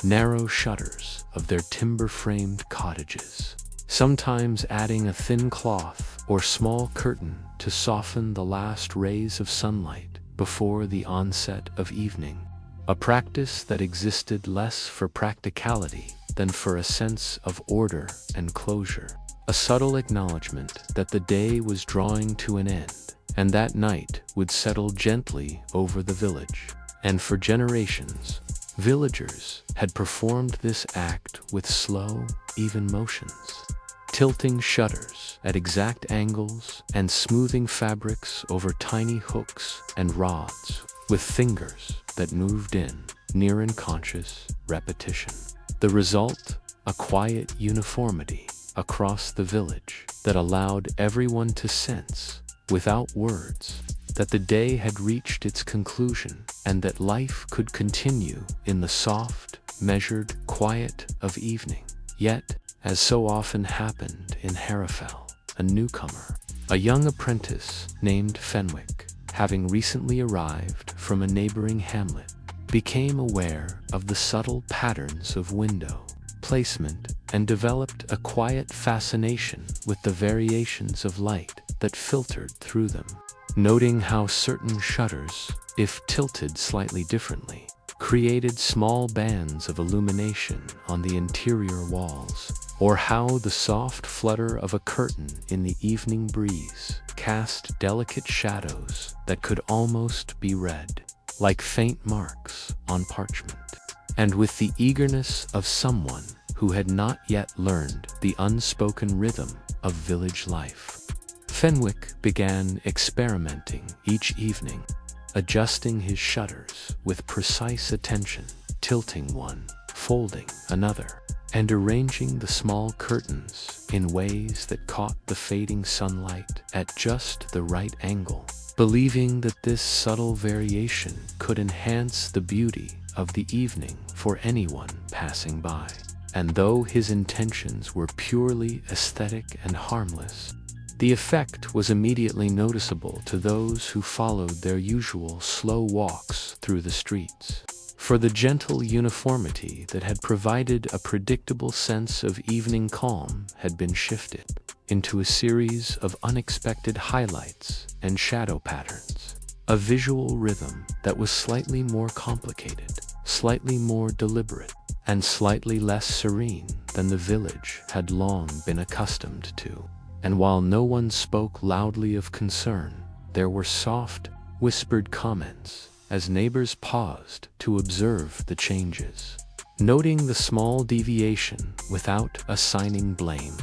narrow shutters of their timber-framed cottages, sometimes adding a thin cloth or small curtain to soften the last rays of sunlight before the onset of evening, a practice that existed less for practicality than for a sense of order and closure, a subtle acknowledgement that the day was drawing to an end, and that night would settle gently over the village. And for generations, villagers had performed this act with slow, even motions, tilting shutters at exact angles and smoothing fabrics over tiny hooks and rods with fingers that moved in near unconscious repetition. The result, a quiet uniformity across the village that allowed everyone to sense, without words, that the day had reached its conclusion and that life could continue in the soft, measured quiet of evening. Yet, as so often happened in Harrowfell, a newcomer, a young apprentice named Fenwick, having recently arrived from a neighboring hamlet, became aware of the subtle patterns of window placement and developed a quiet fascination with the variations of light that filtered through them, noting how certain shutters, if tilted slightly differently, created small bands of illumination on the interior walls, or how the soft flutter of a curtain in the evening breeze cast delicate shadows that could almost be read, like faint marks on parchment. And with the eagerness of someone who had not yet learned the unspoken rhythm of village life, Fenwick began experimenting each evening, adjusting his shutters with precise attention, tilting one, folding another, and arranging the small curtains in ways that caught the fading sunlight at just the right angle, believing that this subtle variation could enhance the beauty of the evening for anyone passing by. And though his intentions were purely aesthetic and harmless, the effect was immediately noticeable to those who followed their usual slow walks through the streets. For the gentle uniformity that had provided a predictable sense of evening calm had been shifted into a series of unexpected highlights and shadow patterns, a visual rhythm that was slightly more complicated, slightly more deliberate, and slightly less serene than the village had long been accustomed to. And while no one spoke loudly of concern, there were soft, whispered comments as neighbors paused to observe the changes, noting the small deviation without assigning blame,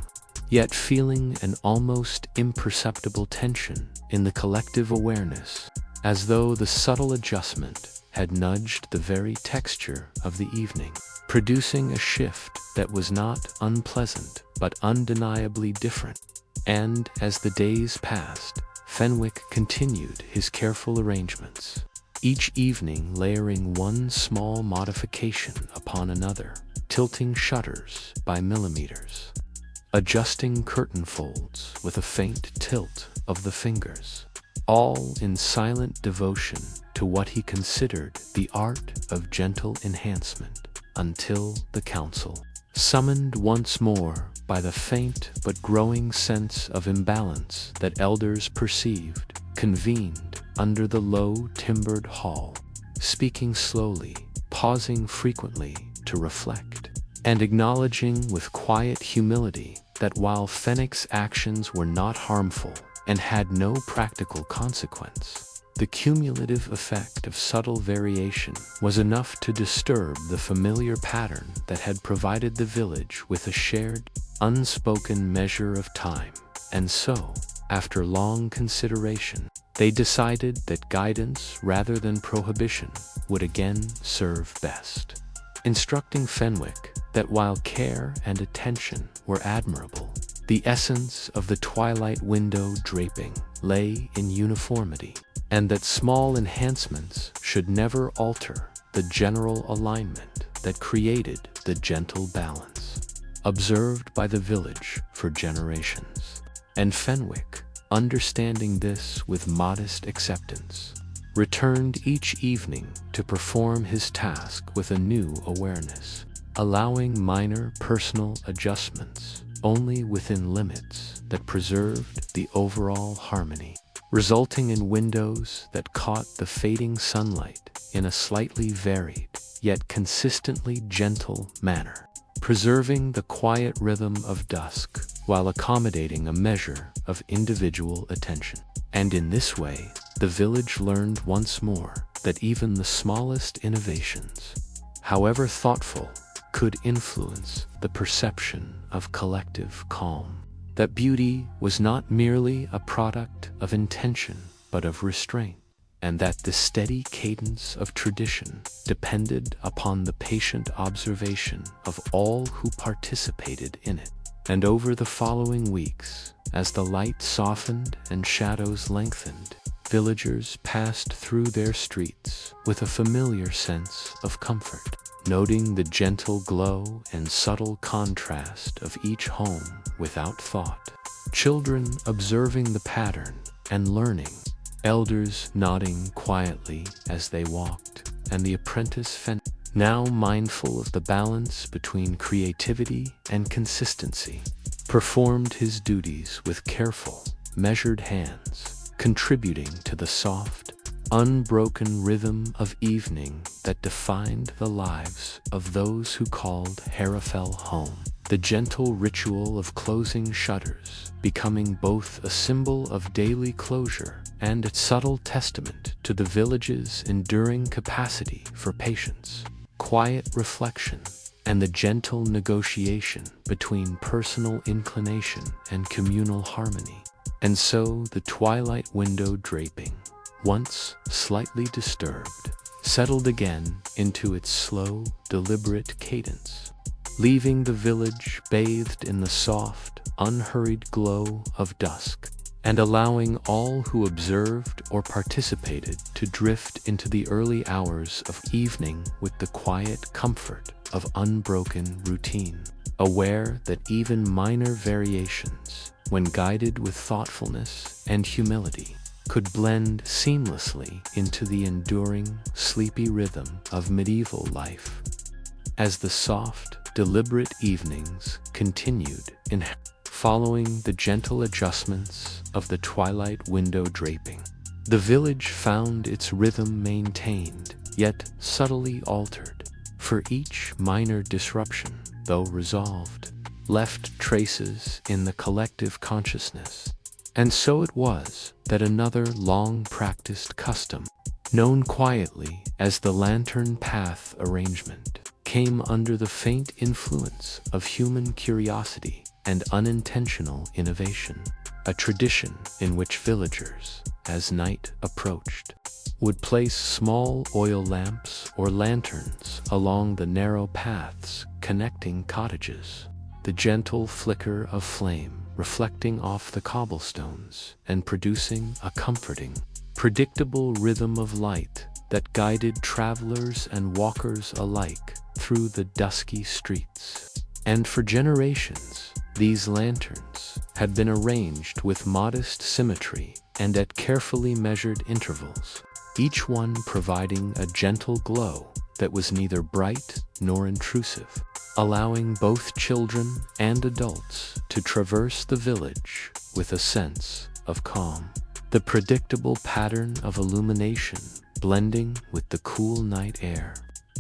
yet feeling an almost imperceptible tension in the collective awareness, as though the subtle adjustment had nudged the very texture of the evening, producing a shift that was not unpleasant but undeniably different. And as the days passed, Fenwick continued his careful arrangements, each evening layering one small modification upon another, tilting shutters by millimeters, adjusting curtain folds with a faint tilt of the fingers, all in silent devotion to what he considered the art of gentle enhancement, until the council, summoned once more by the faint but growing sense of imbalance that elders perceived, convened under the low timbered hall, speaking slowly, pausing frequently to reflect, and acknowledging with quiet humility that while Fenwick's actions were not harmful and had no practical consequence, the cumulative effect of subtle variation was enough to disturb the familiar pattern that had provided the village with a shared, unspoken measure of time. And so, after long consideration, they decided that guidance rather than prohibition would again serve best, instructing Fenwick that while care and attention were admirable, the essence of the twilight window draping lay in uniformity, and that small enhancements should never alter the general alignment that created the gentle balance observed by the village for generations. And Fenwick, understanding this with modest acceptance, returned each evening to perform his task with a new awareness, allowing minor personal adjustments only within limits that preserved the overall harmony, resulting in windows that caught the fading sunlight in a slightly varied yet consistently gentle manner, preserving the quiet rhythm of dusk while accommodating a measure of individual attention. And in this way, the village learned once more that even the smallest innovations, however thoughtful, could influence the perception of collective calm. That beauty was not merely a product of intention, but of restraint, and that the steady cadence of tradition depended upon the patient observation of all who participated in it. And over the following weeks, as the light softened and shadows lengthened, villagers passed through their streets with a familiar sense of comfort, noting the gentle glow and subtle contrast of each home without thought, children observing the pattern and learning, elders nodding quietly as they walked, and the apprentice now mindful of the balance between creativity and consistency, performed his duties with careful, measured hands, contributing to the soft, unbroken rhythm of evening that defined the lives of those who called Harrowfell home, the gentle ritual of closing shutters becoming both a symbol of daily closure and a subtle testament to the village's enduring capacity for patience, quiet reflection, and the gentle negotiation between personal inclination and communal harmony. And so the twilight window draping, once slightly disturbed, settled again into its slow, deliberate cadence, leaving the village bathed in the soft, unhurried glow of dusk, and allowing all who observed or participated to drift into the early hours of evening with the quiet comfort of unbroken routine, aware that even minor variations, when guided with thoughtfulness and humility, could blend seamlessly into the enduring, sleepy rhythm of medieval life. As the soft, deliberate evenings continued in following the gentle adjustments of the twilight window draping, the village found its rhythm maintained, yet subtly altered, for each minor disruption, though resolved, left traces in the collective consciousness. And so it was that another long-practiced custom, known quietly as the lantern path arrangement, came under the faint influence of human curiosity and unintentional innovation, a tradition in which villagers, as night approached, would place small oil lamps or lanterns along the narrow paths connecting cottages, the gentle flicker of flame reflecting off the cobblestones and producing a comforting, predictable rhythm of light that guided travelers and walkers alike through the dusky streets. And for generations, These lanterns had been arranged with modest symmetry and at carefully measured intervals, each one providing a gentle glow that was neither bright nor intrusive, allowing both children and adults to traverse the village with a sense of calm. The predictable pattern of illumination blending with the cool night air,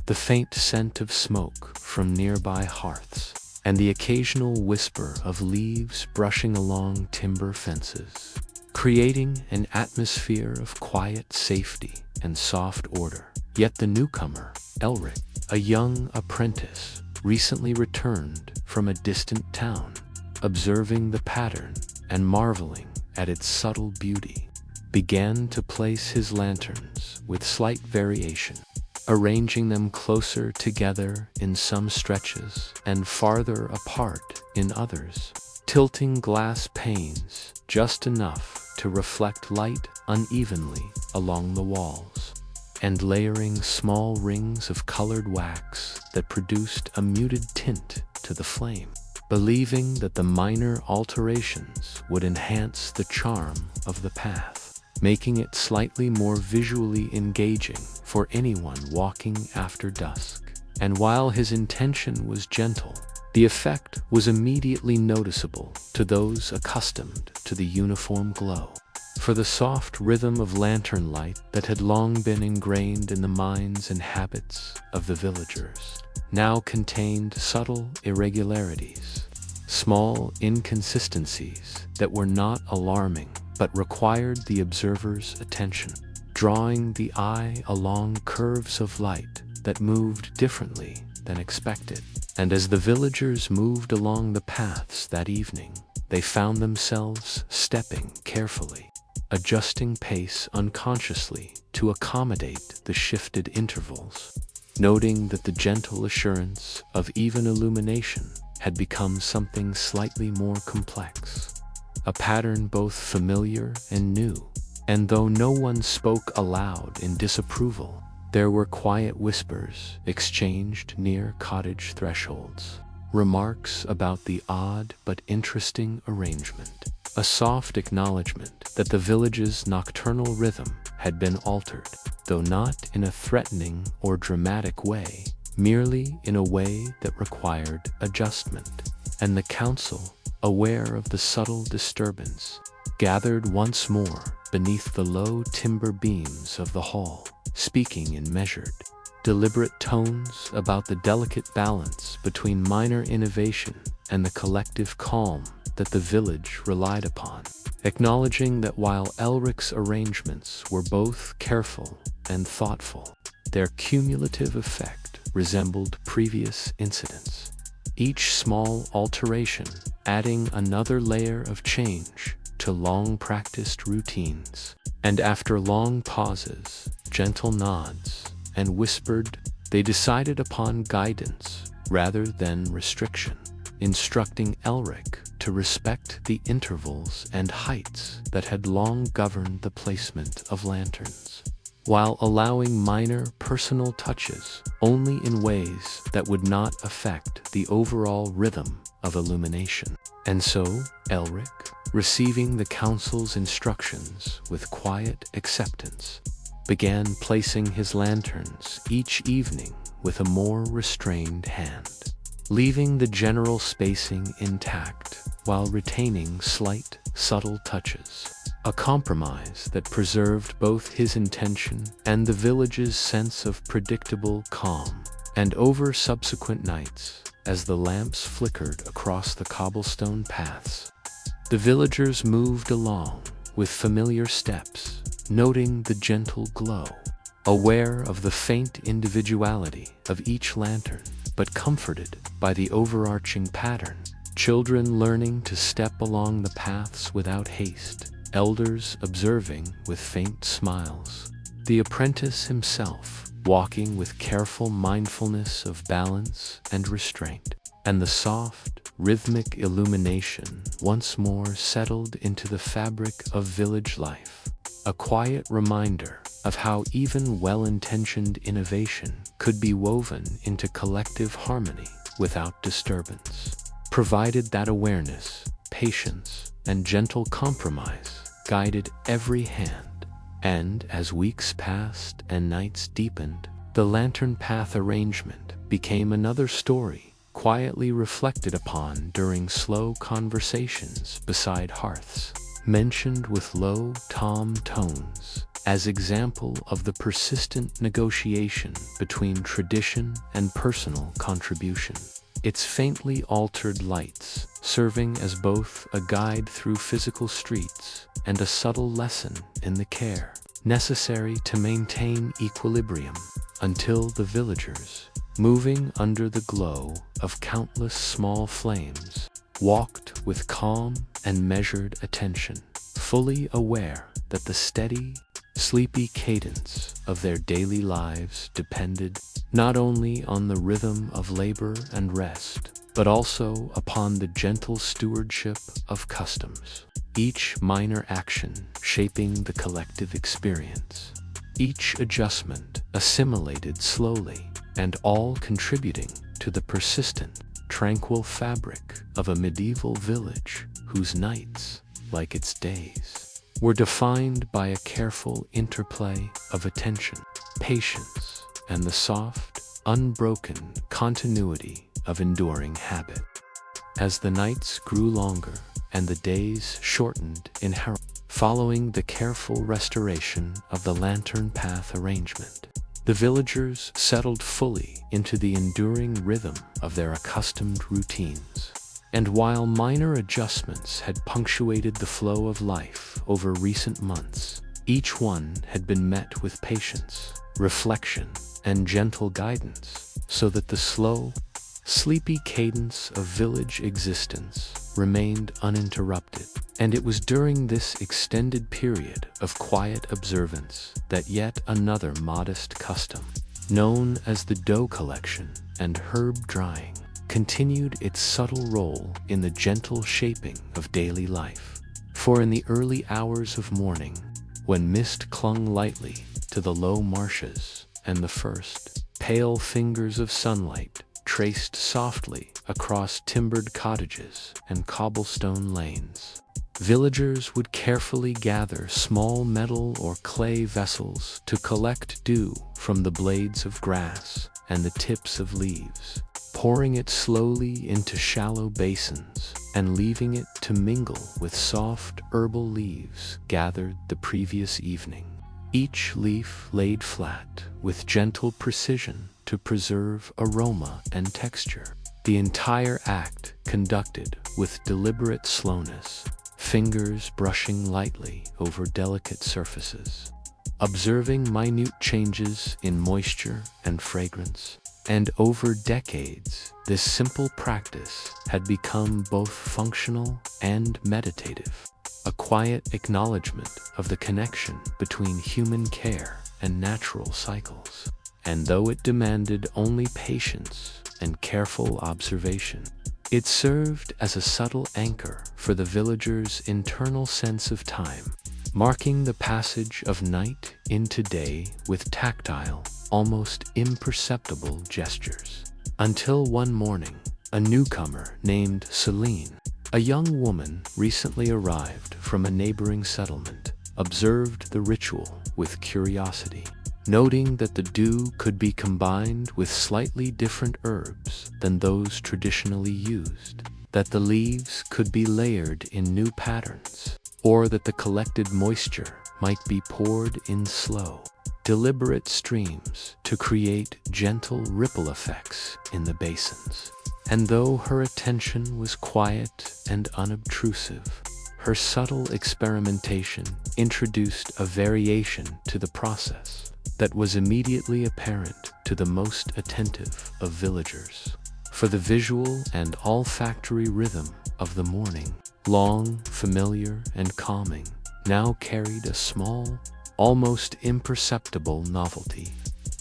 the faint scent of smoke from nearby hearths, and the occasional whisper of leaves brushing along timber fences, creating an atmosphere of quiet safety and soft order. Yet the newcomer, Elric, a young apprentice, recently returned from a distant town, observing the pattern and marveling at its subtle beauty, began to place his lanterns with slight variation, arranging them closer together in some stretches and farther apart in others, tilting glass panes just enough to reflect light unevenly along the walls, and layering small rings of colored wax that produced a muted tint to the flame, believing that the minor alterations would enhance the charm of the path, making it slightly more visually engaging for anyone walking after dusk. And while his intention was gentle, the effect was immediately noticeable to those accustomed to the uniform glow. For the soft rhythm of lantern light that had long been ingrained in the minds and habits of the villagers now contained subtle irregularities, small inconsistencies that were not alarming but required the observer's attention, drawing the eye along curves of light that moved differently than expected. And as the villagers moved along the paths that evening, they found themselves stepping carefully, adjusting pace unconsciously to accommodate the shifted intervals, noting that the gentle assurance of even illumination had become something slightly more complex, a pattern both familiar and new. And though no one spoke aloud in disapproval, there were quiet whispers exchanged near cottage thresholds, remarks about the odd but interesting arrangement, a soft acknowledgement that the village's nocturnal rhythm had been altered, though not in a threatening or dramatic way, merely in a way that required adjustment. And the council, aware of the subtle disturbance, gathered once more beneath the low timber beams of the hall, speaking in measured, deliberate tones about the delicate balance between minor innovation and the collective calm that the village relied upon, acknowledging that while Elric's arrangements were both careful and thoughtful, their cumulative effect resembled previous incidents, each small alteration adding another layer of change to long-practiced routines. And after long pauses, gentle nods, and whispered, they decided upon guidance rather than restriction, instructing Elric to respect the intervals and heights that had long governed the placement of lanterns, while allowing minor personal touches only in ways that would not affect the overall rhythm of illumination. And so, Elric, receiving the council's instructions with quiet acceptance, began placing his lanterns each evening with a more restrained hand, leaving the general spacing intact while retaining slight, subtle touches, a compromise that preserved both his intention and the village's sense of predictable calm. And over subsequent nights, as the lamps flickered across the cobblestone paths, the villagers moved along with familiar steps, noting the gentle glow, aware of the faint individuality of each lantern, but comforted by the overarching pattern. Children learning to step along the paths without haste, elders observing with faint smiles, the apprentice himself walking with careful mindfulness of balance and restraint, and the soft, rhythmic illumination once more settled into the fabric of village life, a quiet reminder of how even well-intentioned innovation could be woven into collective harmony without disturbance, provided that awareness, patience, and gentle compromise guided every hand. And as weeks passed and nights deepened, the lantern path arrangement became another story, quietly reflected upon during slow conversations beside hearths, mentioned with low tom tones as example of the persistent negotiation between tradition and personal contribution. Its faintly altered lights serving as both a guide through physical streets and a subtle lesson in the care necessary to maintain equilibrium, until the villagers, moving under the glow of countless small flames, walked with calm and measured attention, fully aware that the steady, sleepy cadence of their daily lives depended not only on the rhythm of labor and rest, but also upon the gentle stewardship of customs, each minor action shaping the collective experience, each adjustment assimilated slowly, and all contributing to the persistent, tranquil fabric of a medieval village whose nights, like its days, were defined by a careful interplay of attention, patience, and the soft, unbroken continuity of enduring habit. As the nights grew longer and the days shortened in harmony, following the careful restoration of the lantern path arrangement, the villagers settled fully into the enduring rhythm of their accustomed routines. And while minor adjustments had punctuated the flow of life over recent months, each one had been met with patience, reflection, and gentle guidance, so that the slow, sleepy cadence of village existence remained uninterrupted. And it was during this extended period of quiet observance that yet another modest custom, known as the dough collection and herb drying, continued its subtle role in the gentle shaping of daily life. For in the early hours of morning, when mist clung lightly to the low marshes and the first pale fingers of sunlight traced softly across timbered cottages and cobblestone lanes, villagers would carefully gather small metal or clay vessels to collect dew from the blades of grass and the tips of leaves, pouring it slowly into shallow basins and leaving it to mingle with soft herbal leaves gathered the previous evening, each leaf laid flat with gentle precision to preserve aroma and texture. The entire act conducted with deliberate slowness, fingers brushing lightly over delicate surfaces, observing minute changes in moisture and fragrance. And over decades, this simple practice had become both functional and meditative, a quiet acknowledgement of the connection between human care and natural cycles. And though it demanded only patience and careful observation, it served as a subtle anchor for the villagers' internal sense of time, marking the passage of night into day with tactile, almost imperceptible gestures. Until one morning, a newcomer named Celine, a young woman recently arrived from a neighboring settlement, observed the ritual with curiosity, noting that the dew could be combined with slightly different herbs than those traditionally used, that the leaves could be layered in new patterns, or that the collected moisture might be poured in slow, deliberate streams to create gentle ripple effects in the basins. And though her attention was quiet and unobtrusive, her subtle experimentation introduced a variation to the process that was immediately apparent to the most attentive of villagers. For the visual and olfactory rhythm of the morning, long, familiar, and calming, now carried a small, almost imperceptible novelty,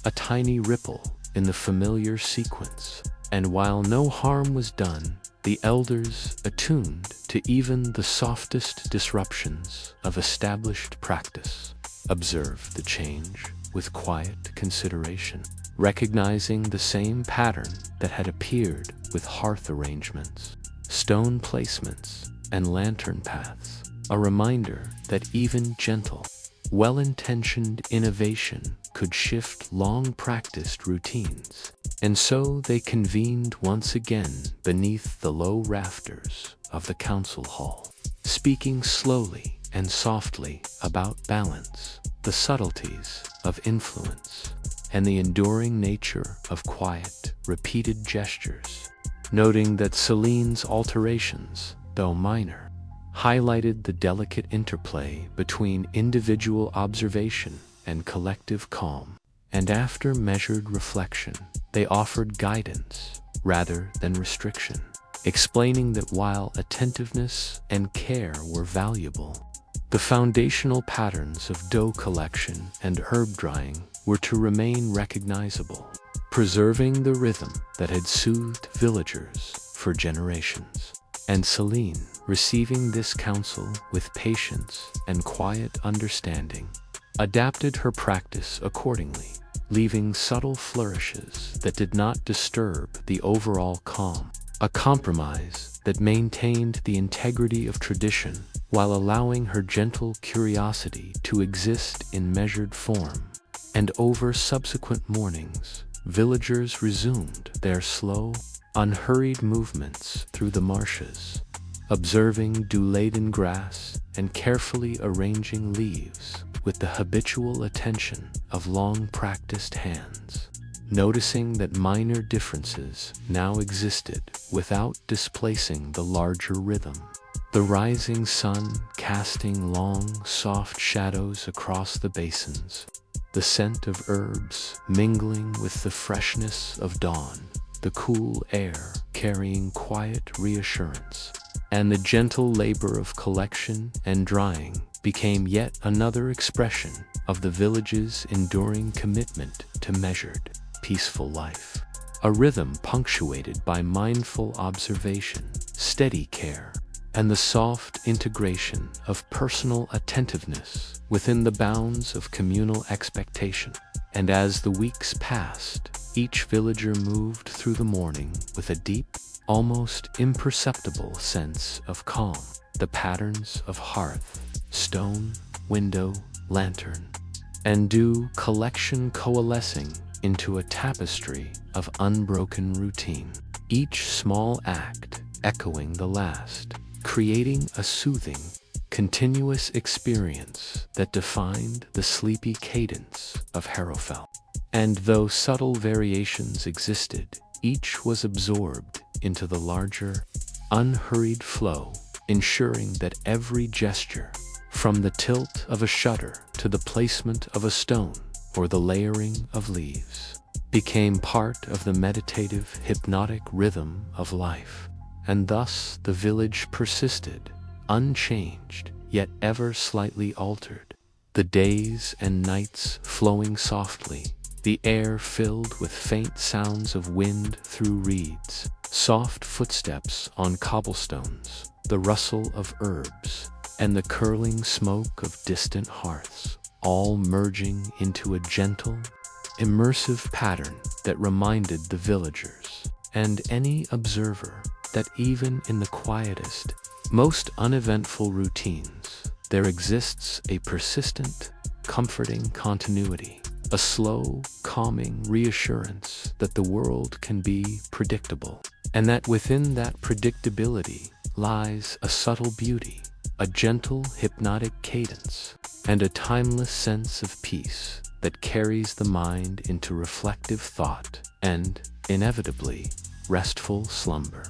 a tiny ripple in the familiar sequence. And while no harm was done, the elders, attuned to even the softest disruptions of established practice, observed the change with quiet consideration, recognizing the same pattern that had appeared with hearth arrangements, stone placements, and lantern paths, a reminder that even gentle, well-intentioned innovation could shift long-practiced routines. And so they convened once again beneath the low rafters of the council hall, speaking slowly and softly about balance, the subtleties of influence, and the enduring nature of quiet, repeated gestures, noting that Celine's alterations, though minor, highlighted the delicate interplay between individual observation and collective calm. And after measured reflection, they offered guidance rather than restriction, explaining that while attentiveness and care were valuable, the foundational patterns of dough collection and herb drying were to remain recognizable, preserving the rhythm that had soothed villagers for generations. And Celine, receiving this counsel with patience and quiet understanding, adapted her practice accordingly, leaving subtle flourishes that did not disturb the overall calm, a compromise that maintained the integrity of tradition while allowing her gentle curiosity to exist in measured form. And over subsequent mornings, villagers resumed their slow, unhurried movements through the marshes, observing dew-laden grass and carefully arranging leaves with the habitual attention of long-practiced hands, noticing that minor differences now existed without displacing the larger rhythm. The rising sun casting long, soft shadows across the basins, the scent of herbs mingling with the freshness of dawn, the cool air carrying quiet reassurance, and the gentle labor of collection and drying became yet another expression of the village's enduring commitment to measured, peaceful life. A rhythm punctuated by mindful observation, steady care, and the soft integration of personal attentiveness within the bounds of communal expectation. And as the weeks passed, each villager moved through the morning with a deep, almost imperceptible sense of calm, the patterns of hearth, stone, window, lantern, and dew collection coalescing into a tapestry of unbroken routine, each small act echoing the last, creating a soothing, continuous experience that defined the sleepy cadence of Harrowfell. And though subtle variations existed, each was absorbed into the larger, unhurried flow, ensuring that every gesture, from the tilt of a shutter to the placement of a stone or the layering of leaves, became part of the meditative, hypnotic rhythm of life. And thus the village persisted, unchanged, yet ever slightly altered, the days and nights flowing softly, the air filled with faint sounds of wind through reeds, soft footsteps on cobblestones, the rustle of herbs, and the curling smoke of distant hearths, all merging into a gentle, immersive pattern that reminded the villagers and any observer that even in the quietest, most uneventful routines, there exists a persistent, comforting continuity, a slow, calming reassurance that the world can be predictable, and that within that predictability lies a subtle beauty, a gentle, hypnotic cadence, and a timeless sense of peace that carries the mind into reflective thought and, inevitably, restful slumber.